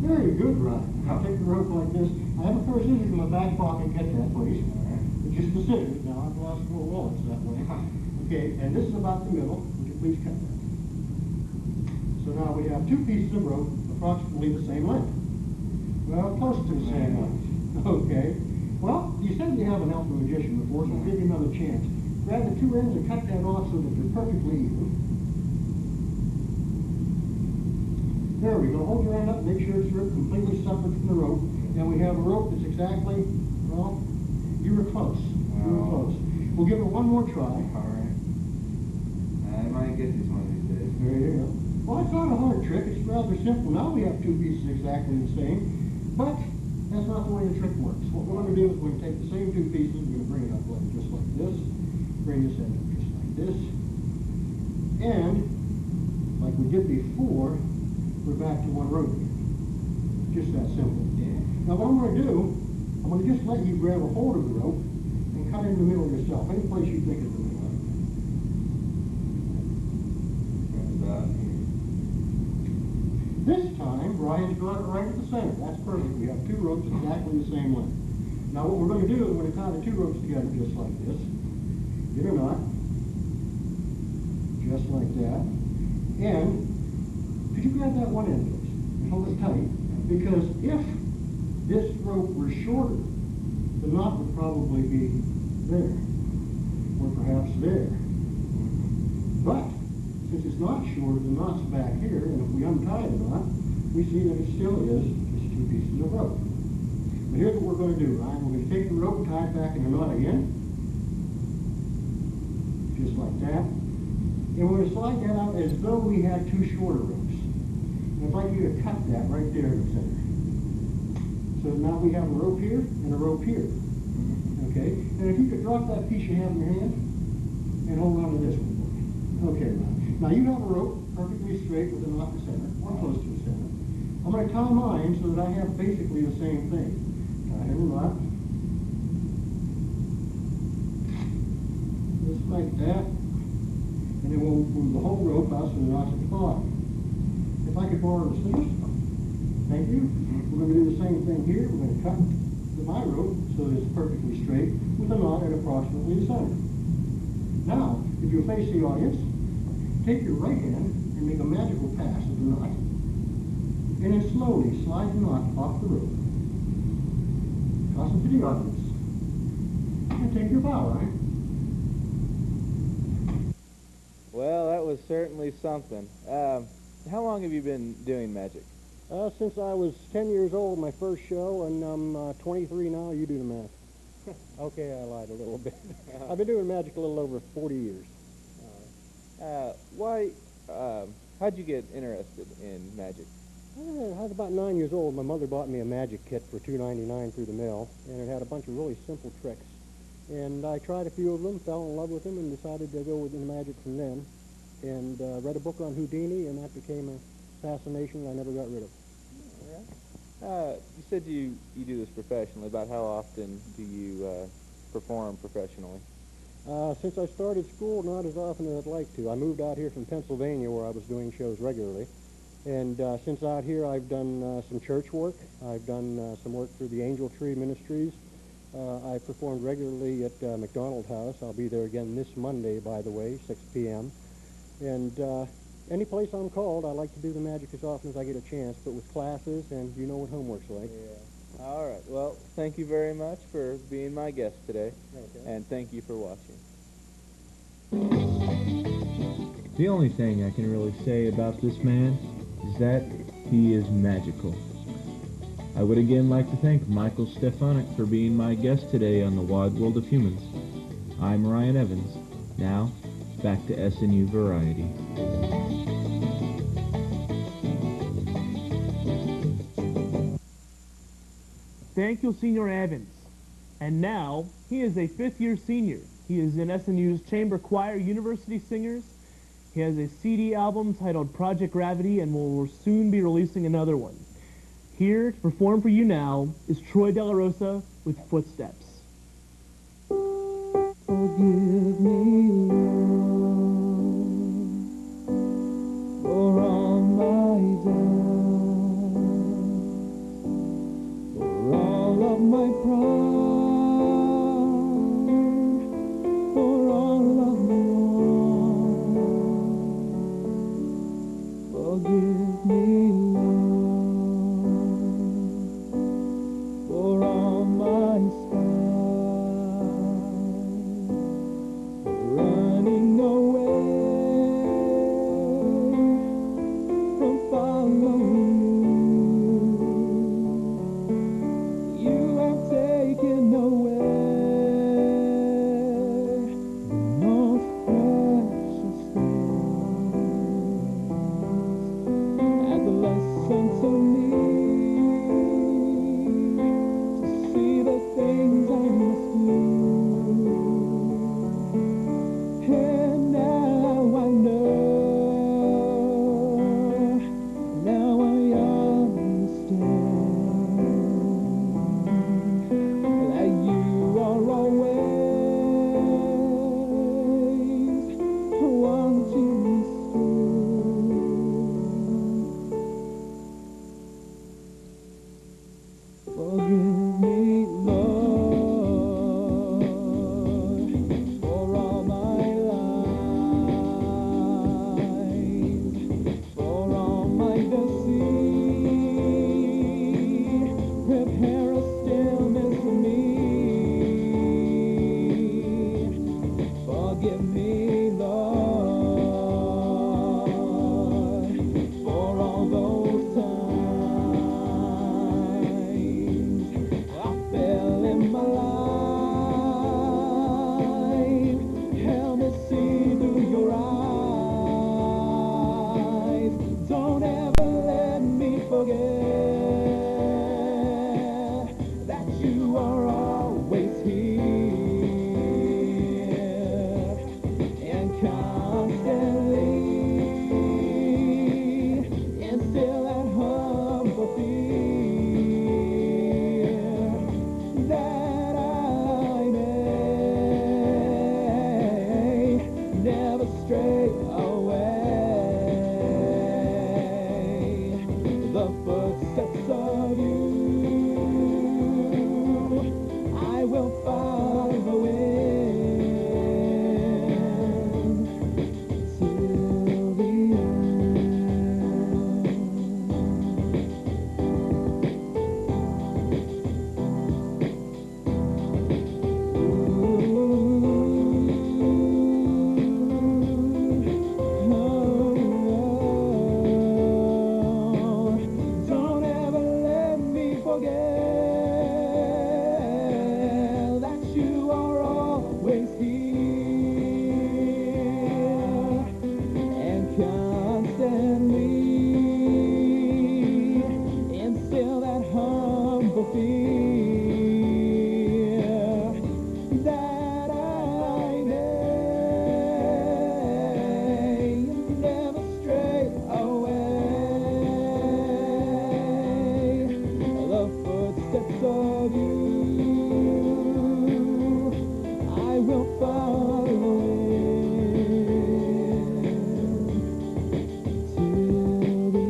Very good, Ryan. I'll take the rope like this. I have a pair of scissors in my back pocket. Get that, please. Just the scissors. Now, I've lost little wallets that way. Okay, and this is about the middle. Would you please cut that? So now we have two pieces of rope, approximately the same length. Well, close to the same length. Okay. Well, you said you haven't helped a magician before, so I'll give you another chance. Grab the two ends and cut that off so that they're perfectly even. There we go. Hold your end up, make sure it's ripped completely separate from the rope. And we have a rope that's exactly, well, you were close. You were close. We'll give it one more try. All right. I might get this one of these days. There you go. Well, it's not a hard trick. It's rather simple. Now we have two pieces exactly the same, but that's not the way the trick works. What we're going to do is we're going to take the same two pieces, we're going to bring it up just like this, bring this end up just like this, and like we did before, we're back to one rope again. Just that simple. Yeah. Now what I'm going to do, I'm going to just let you grab a hold of the rope and cut it in the middle yourself, any place you think is the middle. About here. This time, Brian's got it right at the center. That's perfect. We have two ropes exactly the same length. Now what we're going to do is we're going to tie the two ropes together just like this. Get a knot. Just like that. And could you grab that one end, please? And hold it tight. Because if this rope were shorter, the knot would probably be there. Or perhaps there. But since it's not shorter, the knot's back here, and if we untie the knot, we see that it still is just two pieces of rope. But here's what we're going to do, Ryan. We're going to take the rope and tie it back in the knot again, just like that. And we're going to slide that out as though we had two shorter ropes. And I'd like you to cut that right there in the center. So now we have a rope here and a rope here. Okay? And if you could drop that piece you have in your hand and hold on to this one. Okay, Ryan. Now you have a rope perfectly straight with a knot in the center, or close to the center. I'm going to tie mine so that I have basically the same thing. Tie in a knot. Just like that. And then we'll move the whole rope out so the knot's at the bottom. If I could borrow the scissors. Thank you. We're going to do the same thing here. We're going to cut my rope so that it's perfectly straight with a knot at approximately the center. Now, if you face the audience, take your right hand and make a magical pass of the knot, and then slowly slide the knot off the rope. Toss it to the audience, and take your bow, right? Well, that was certainly something. How long have you been doing magic? Since I was 10 years old, my first show, and I'm 23 now. You do the math. Okay, I lied a little bit. I've been doing magic a little over 40 years. How'd you get interested in magic? I was about 9 years old. My mother bought me a magic kit for $2.99 through the mail, and it had a bunch of really simple tricks. And I tried a few of them, fell in love with them, and decided to go with the magic from then. And read a book on Houdini, and that became a fascination I never got rid of. You said you do this professionally. About how often do you perform professionally? Since I started school, not as often as I'd like to. I moved out here from Pennsylvania where I was doing shows regularly. And since out here, I've done some church work. I've done some work for the Angel Tree Ministries. I've performed regularly at McDonald House. I'll be there again this Monday, by the way, 6 p.m. And any place I'm called, I like to do the magic as often as I get a chance, but with classes, and you know what homework's like. Yeah. All right. Well, thank you very much for being my guest today. Okay. And thank you for watching. The only thing I can really say about this man is that he is magical. I would again like to thank Michael Stefanik for being my guest today on the Wide World of Humans. I'm Ryan Evans. Now, back to SNU Variety. Thank you, Senior Evans. And now, he is a fifth-year senior. He is in SNU's Chamber Choir University Singers. He has a CD album titled Project Gravity and will soon be releasing another one. Here to perform for you now is Troy De La Rosa with Footsteps. Forgive me, Lord, for all my doubts, for all of my pride, for all of my wrong. Forgive me, Lord, for all my running away from following you. You have taken away the most precious things as a lesson to me to see the things I must do. And now I know, now I understand that you are always wanting me still. Forgive me, Lord, for all my lies, for all my deceit. Prepare a stillness in me. Forgive me, Lord, for all those times I fell in my life. Help me see through your eyes. Don't ever let me forget that you are always here and constantly instill that humble fear that I may never stray away. The footsteps of you I will follow in till the Don't ever let me forget that you are always here and constantly instill that humble fear that I may never stray away. The footsteps of you I will follow till the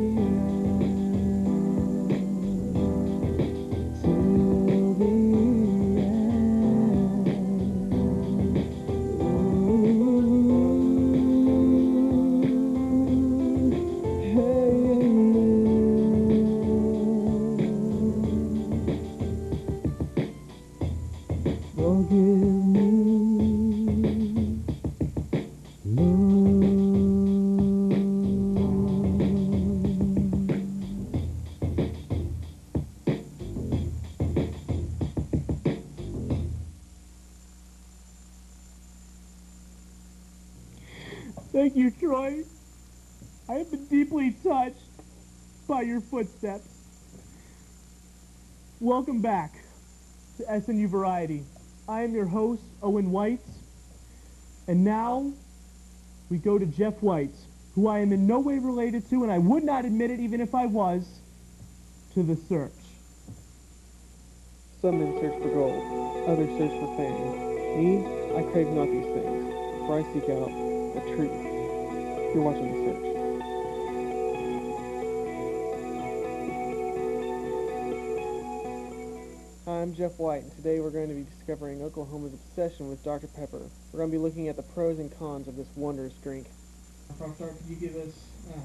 Forgive me, Lord. Thank you, Troy. I have been deeply touched by your footsteps. Welcome back to SNU Variety. I am your host, Owen White. And now we go to Jeff White, who I am in no way related to, and I would not admit it even if I was, to the search. Some men search for gold, others search for fame. Me, I crave not these things, for I seek out the truth. You're watching The Search. Hi, I'm Jeff White, and today we're going to be discovering Oklahoma's obsession with Dr. Pepper. We're going to be looking at the pros and cons of this wondrous drink. Professor, could you give us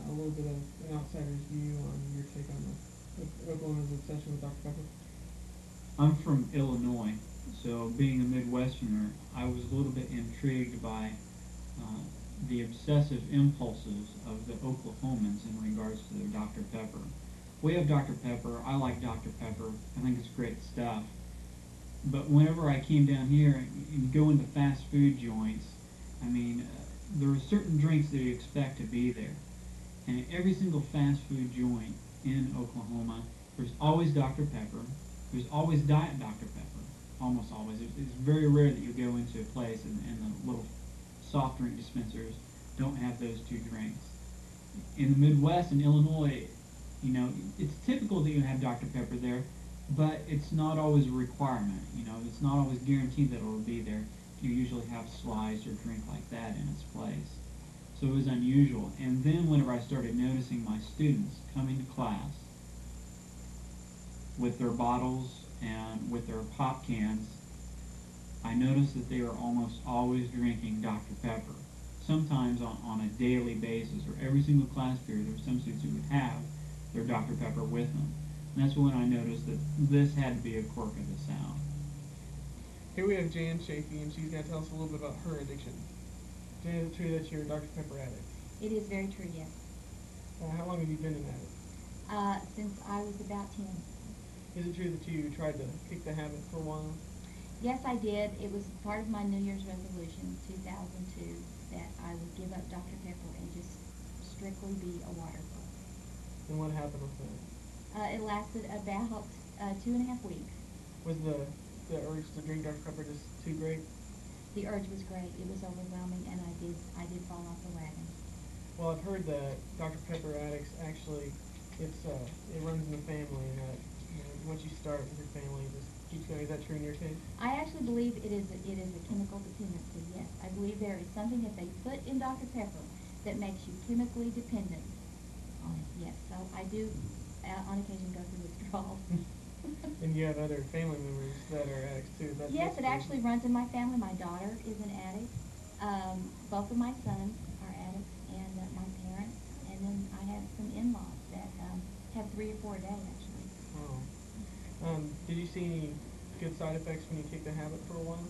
a little bit of an outsider's view on your take on Oklahoma's obsession with Dr. Pepper? I'm from Illinois, so being a Midwesterner, I was a little bit intrigued by the obsessive impulses of the Oklahomans in regards to their Dr. Pepper. We have Dr. Pepper. I like Dr. Pepper. I think it's great stuff. But whenever I came down here and go into fast food joints, I mean, there are certain drinks that you expect to be there. And every single fast food joint in Oklahoma, there's always Dr. Pepper. There's always Diet Dr. Pepper. Almost always. It's very rare that you go into a place and the little soft drink dispensers don't have those two drinks. In the Midwest, in Illinois, you know, it's typical that you have Dr. Pepper there, but it's not always a requirement. You know, it's not always guaranteed that it will be there. You usually have slice or drink like that in its place. So it was unusual. And then whenever I started noticing my students coming to class with their bottles and with their pop cans, I noticed that they were almost always drinking Dr. Pepper. Sometimes on a daily basis, or every single class period, there were some students who would have their Dr. Pepper with them. And that's when I noticed that this had to be a quirk of the South. Here we have Jan Chafee, and she's going to tell us a little bit about her addiction. Jan, is it true that you're a Dr. Pepper addict? It is very true, yes. How long have you been an addict? Since I was about 10. Is it true that you tried to kick the habit for a while? Yes, I did. It was part of my New Year's resolution, 2002, that I would give up Dr. Pepper and just strictly be a water girl. And what happened with that? It lasted about 2.5 weeks. Was the urge to drink Dr. Pepper just too great? The urge was great. It was overwhelming, and I did fall off the wagon. Well, I've heard that Dr. Pepper addicts actually, it runs in the family, and that once you start with your family, it just keeps going. Is that true in your case? I actually believe it is a chemical dependency, yes. I believe there is something that they put in Dr. Pepper that makes you chemically dependent on it, yes. So I do, on occasion, go through withdrawals. And you have other family members that are addicts too. Yes, it actually runs in my family. My daughter is an addict. Both of my sons are addicts, and my parents. And then I have some in-laws that have 3 or 4 a day, actually. Oh. Did you see any good side effects when you kicked the habit for a while?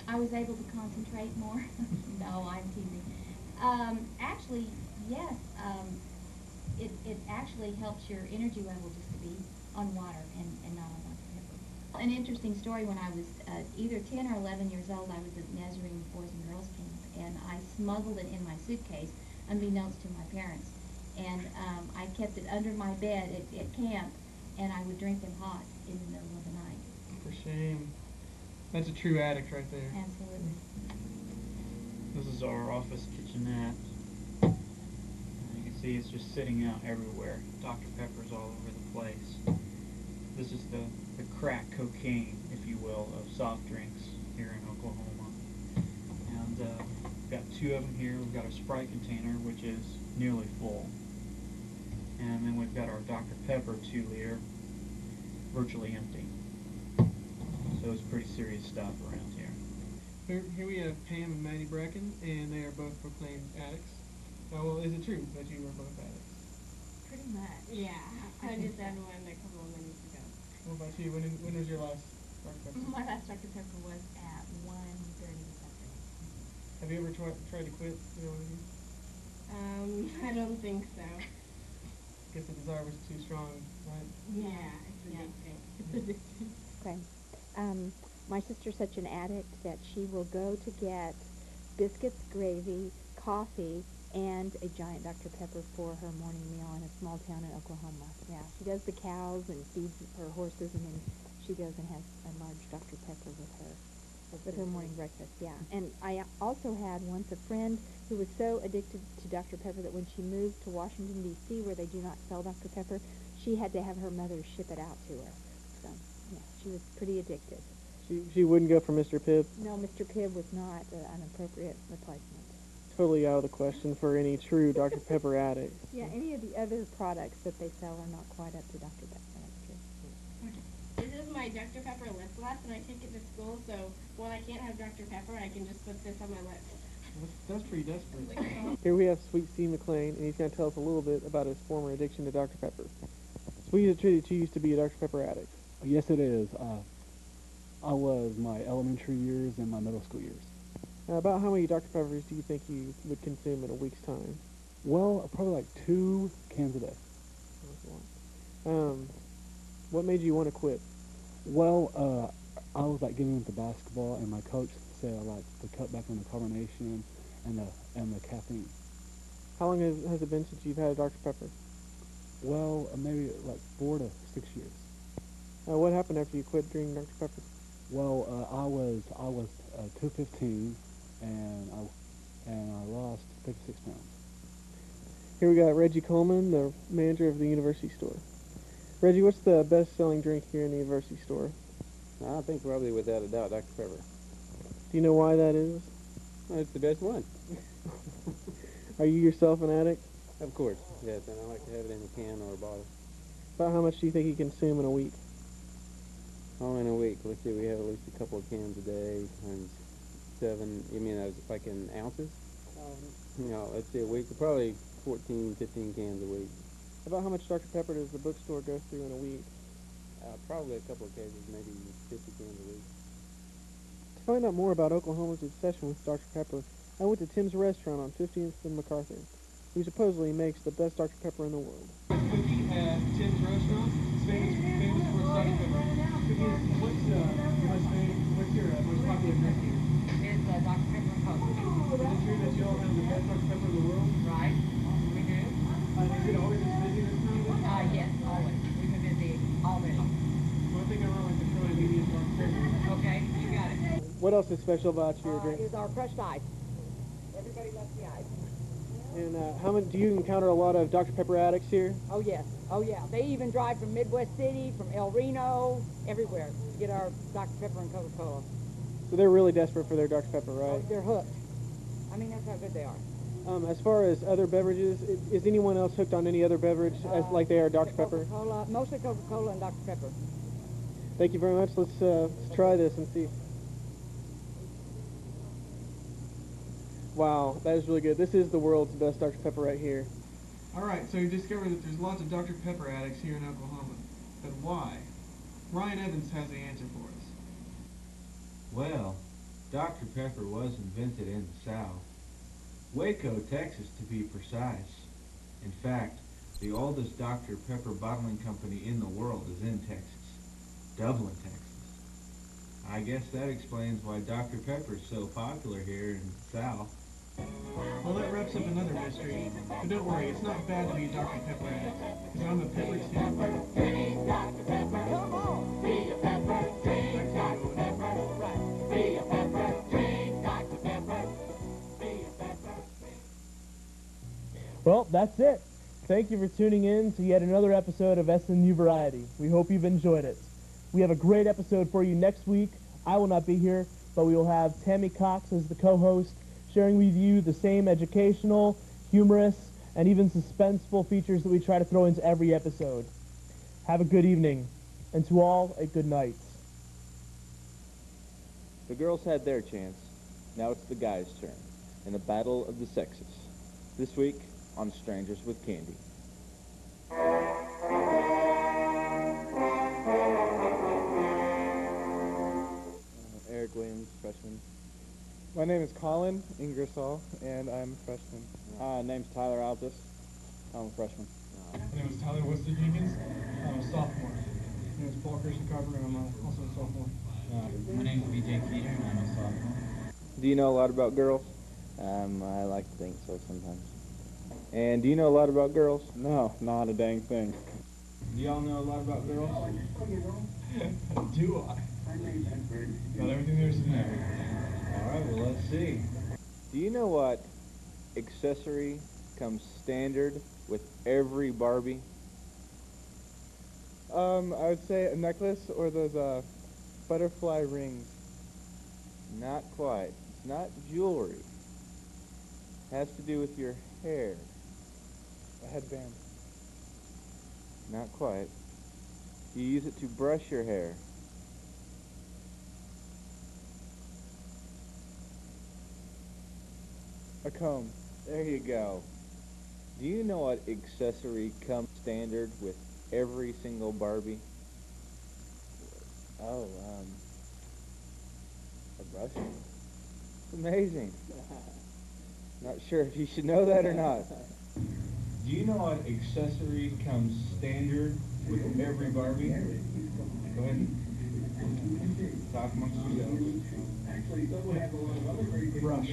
I was able to concentrate more. No, I'm teasing. Actually, yes. It actually helps your energy level just to be on water and not on Dr. Pepper. An interesting story, when I was either 10 or 11 years old, I was at Nazarene Boys and Girls Camp, and I smuggled it in my suitcase, unbeknownst to my parents. And I kept it under my bed at camp, and I would drink them hot in the middle of the night. For shame. That's a true addict right there. Absolutely. This is our office kitchenette. You can see it's just sitting out everywhere. Dr. Pepper's all over the place. This is the crack cocaine, if you will, of soft drinks here in Oklahoma. And we've got 2 of them here. We've got a Sprite container, which is nearly full. And then we've got our Dr. Pepper 2-liter, virtually empty. So it's pretty serious stuff around here. Here we have Pam and Maddie Bracken, and they are both proclaimed addicts. Well, is it true that you were both addicts? Pretty much. Yeah. I just had one a couple of minutes ago. What about you? When was your last Dr. Pepper? My last Dr. Pepper was at 1:30 this afternoon. Have you ever tried to quit? Either one of you? I don't think so. I guess the desire was too strong, right? Yeah, it's addicting. It's addicting. Okay. My sister's such an addict that she will go to get biscuits, gravy, coffee, and a giant Dr. Pepper for her morning meal in a small town in Oklahoma. Yeah, she does the cows and feeds her horses, and then she goes and has a large Dr. Pepper with her. with her morning breakfast, yeah. And I also had once a friend who was so addicted to Dr. Pepper that when she moved to Washington, D.C., where they do not sell Dr. Pepper, she had to have her mother ship it out to her. So, yeah, she was pretty addicted. She wouldn't go for Mr. Pibb? No, Mr. Pibb was not an appropriate replacement. Totally out of the question for any true Dr. Pepper addict. Yeah, any of the other products that they sell are not quite up to Dr. Pepper, that's true. This is my Dr. Pepper lip gloss, and I take it to school, so when I can't have Dr. Pepper, I can just put this on my lips. That's pretty desperate. Here we have Sweet C. McLean, and he's going to tell us a little bit about his former addiction to Dr. Pepper. Sweet, attributed to you used to be a Dr. Pepper addict. Yes, it is. I was my elementary years and my middle school years. About how many Dr. Peppers do you think you would consume in a week's time? Well, probably like 2 cans a day. What made you want to quit? Well, I was like getting into basketball, and my coach said I like to cut back on the carbonation and the caffeine. How long has it been since you've had a Dr. Pepper? Well, maybe like 4 to 6 years. What happened after you quit drinking Dr. Pepper? Well, I was 215, and I lost 56 pounds. Here we got Reggie Coleman, the manager of the university store. Reggie, what's the best-selling drink here in the university store? I think probably without a doubt Dr. Pepper. Do you know why that is? Well, it's the best one. Are you yourself an addict? Of course, yes, and I like to have it in a can or a bottle. About how much do you think you consume in a week? Oh, in a week, let's see, we have at least a couple of cans a day, times 7, you mean like in ounces? You know, let's see, a week, probably 14, 15 cans a week. About how much Dr. Pepper does the bookstore go through in a week? Probably a couple of cases, maybe 50 cans a week. To find out more about Oklahoma's obsession with Dr. Pepper, I went to Tim's restaurant on 15th and MacArthur, who supposedly makes the best Dr. Pepper in the world. Cookie at Tim's restaurant. It's famous for its Dr. Pepper. What's your most popular drink here? It's Dr. Pepper and Coke. Is it true that you all have the best Dr. Pepper in the world? Right. We do. Is it always as busy this time? Yes, always. We've been busy all day long. One thing I want to try and maybe is Dr. Pepper. Okay, you got it. What else is special about your drink? Is our crushed ice. Everybody loves the ice. And how many do you encounter a lot of Dr. Pepper addicts here? Oh, yes. Oh, yeah. They even drive from Midwest City, from El Reno, everywhere to get our Dr. Pepper and Coca-Cola. So they're really desperate for their Dr. Pepper, right? Oh, they're hooked. I mean, that's how good they are. As far as other beverages, is anyone else hooked on any other beverage as like they are Dr. Pepper? Coca-Cola, mostly Coca-Cola and Dr. Pepper. Thank you very much. Let's try this and see. Wow, that is really good. This is the world's best Dr. Pepper right here. All right, so you discovered that there's lots of Dr. Pepper addicts here in Oklahoma. But why? Ryan Evans has the answer for us. Well, Dr. Pepper was invented in the South. Waco, Texas, to be precise. In fact, the oldest Dr. Pepper bottling company in the world is in Texas, Dublin, Texas. I guess that explains why Dr. Pepper is so popular here in the South. Well, that wraps up another mystery. But don't worry, it's not bad to be a Dr. Pepper addict. Because I'm a Pepper too. Drink Dr. Pepper. Come on. Be a Pepper. Drink Dr. Pepper. Right. Be a Pepper. Drink Dr. Pepper. Be a Pepper. Well, that's it. Thank you for tuning in to yet another episode of SNU Variety. We hope you've enjoyed it. We have a great episode for you next week. I will not be here, but we will have Tammy Cox as the co-host, sharing with you the same educational, humorous, and even suspenseful features that we try to throw into every episode. Have a good evening, and to all, a good night. The girls had their chance. Now it's the guys' turn in the battle of the sexes. This week on Strangers with Candy. Eric Williams, freshman. My name is Colin Ingersoll, and I'm a freshman. Name's Tyler Altus. I'm a freshman. My name is Tyler Weston Jenkins. I'm a sophomore. My name is Paul Christian Carver, and I'm also a sophomore. My name is BJ Keeter, and I'm a sophomore. Do you know a lot about girls? I like to think so sometimes. And do you know a lot about girls? No, not a dang thing. Do y'all know a lot about girls? Do I? Got everything there's in there. All right, well, let's see. Do you know what accessory comes standard with every Barbie? I would say a necklace or those butterfly rings. Not quite. It's not jewelry. Has to do with your hair. A headband. Not quite. You use it to brush your hair. A comb. There you go. Do you know what accessory comes standard with every single Barbie? Oh, a brush. It's amazing. Not sure if you should know that or not. Do you know what accessory comes standard with every Barbie? Go ahead and talk amongst yourselves. Brush.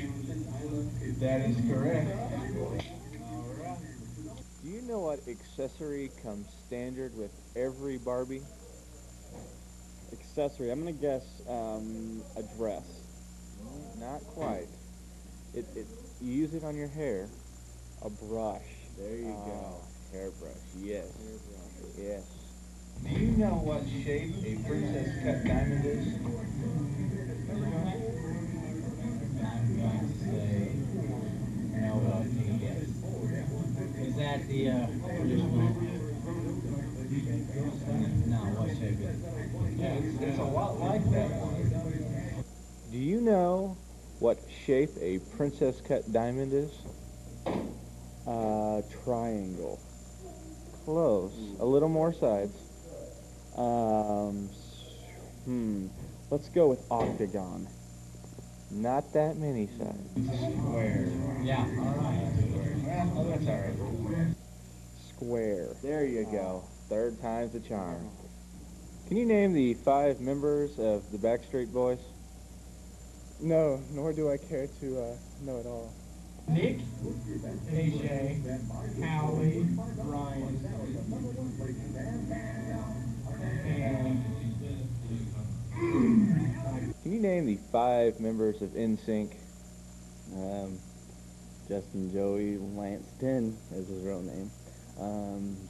That is correct. Do you know what accessory comes standard with every Barbie? Accessory. I'm going to guess a dress. Not quite. You use it on your hair. A brush. There you go. Hairbrush. Yes. Yes. Do you know what shape a princess cut diamond is? I'm going to say no, but I'll take a guess. Is that the traditional? No, what shape is it? Yeah, it's a lot like that one. Do you know what shape a princess cut diamond is? Triangle. Close. A little more sides. Let's go with octagon. Not that many sides. Square. Yeah, all right. Well, that's all right. Square. There you go. Third time's the charm. Can you name the 5 members of the Backstreet Boys? No, nor do I care to know it all. Nick, AJ, Howie, Ryan, and Can you name the 5 members of NSYNC? Justin, Joey, Lance 10 is his real name.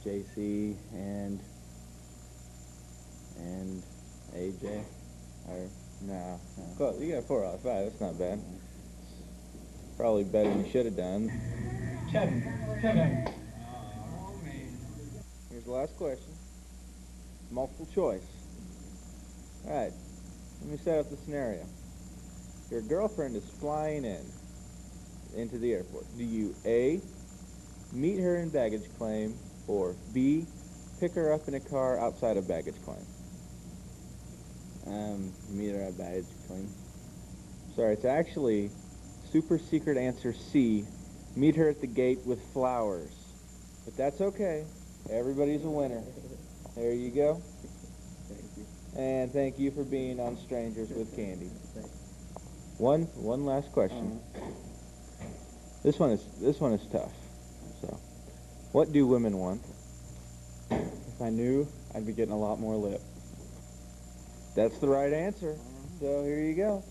JC and AJ. Or No. Close. You got 4 out of 5. That's not bad. Probably better than you should have done. Kevin. Here's the last question. Multiple choice. Alright. Let me set up the scenario. Your girlfriend is flying into the airport. Do you A, meet her in baggage claim, or B, pick her up in a car outside of baggage claim? Meet her at baggage claim. Sorry, it's actually super secret answer C. Meet her at the gate with flowers. But that's okay. Everybody's a winner. There you go. Thank you. And thank you for being on Strangers with Candy. One last question. This one is tough. So, what do women want? If I knew, I'd be getting a lot more lip. That's the right answer. So here you go.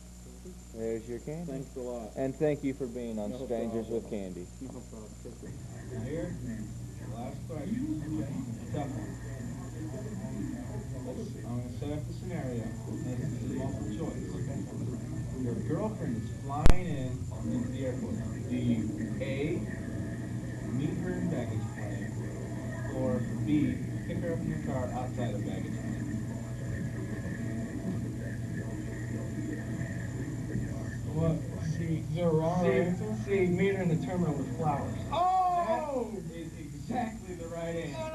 There's your candy. Thanks a lot. And thank you for being on Strangers with Candy. No problem. Now here, last question. Tough one. I'm going to set up the scenario. This is multiple choice. Your girlfriend is flying into the airport. Do you A, meet her in baggage claim, or B, pick her up in your car outside of baggage claim? what? C. Is there a wrong answer? C. Meet her in the terminal with flowers. Oh! That is exactly the right answer.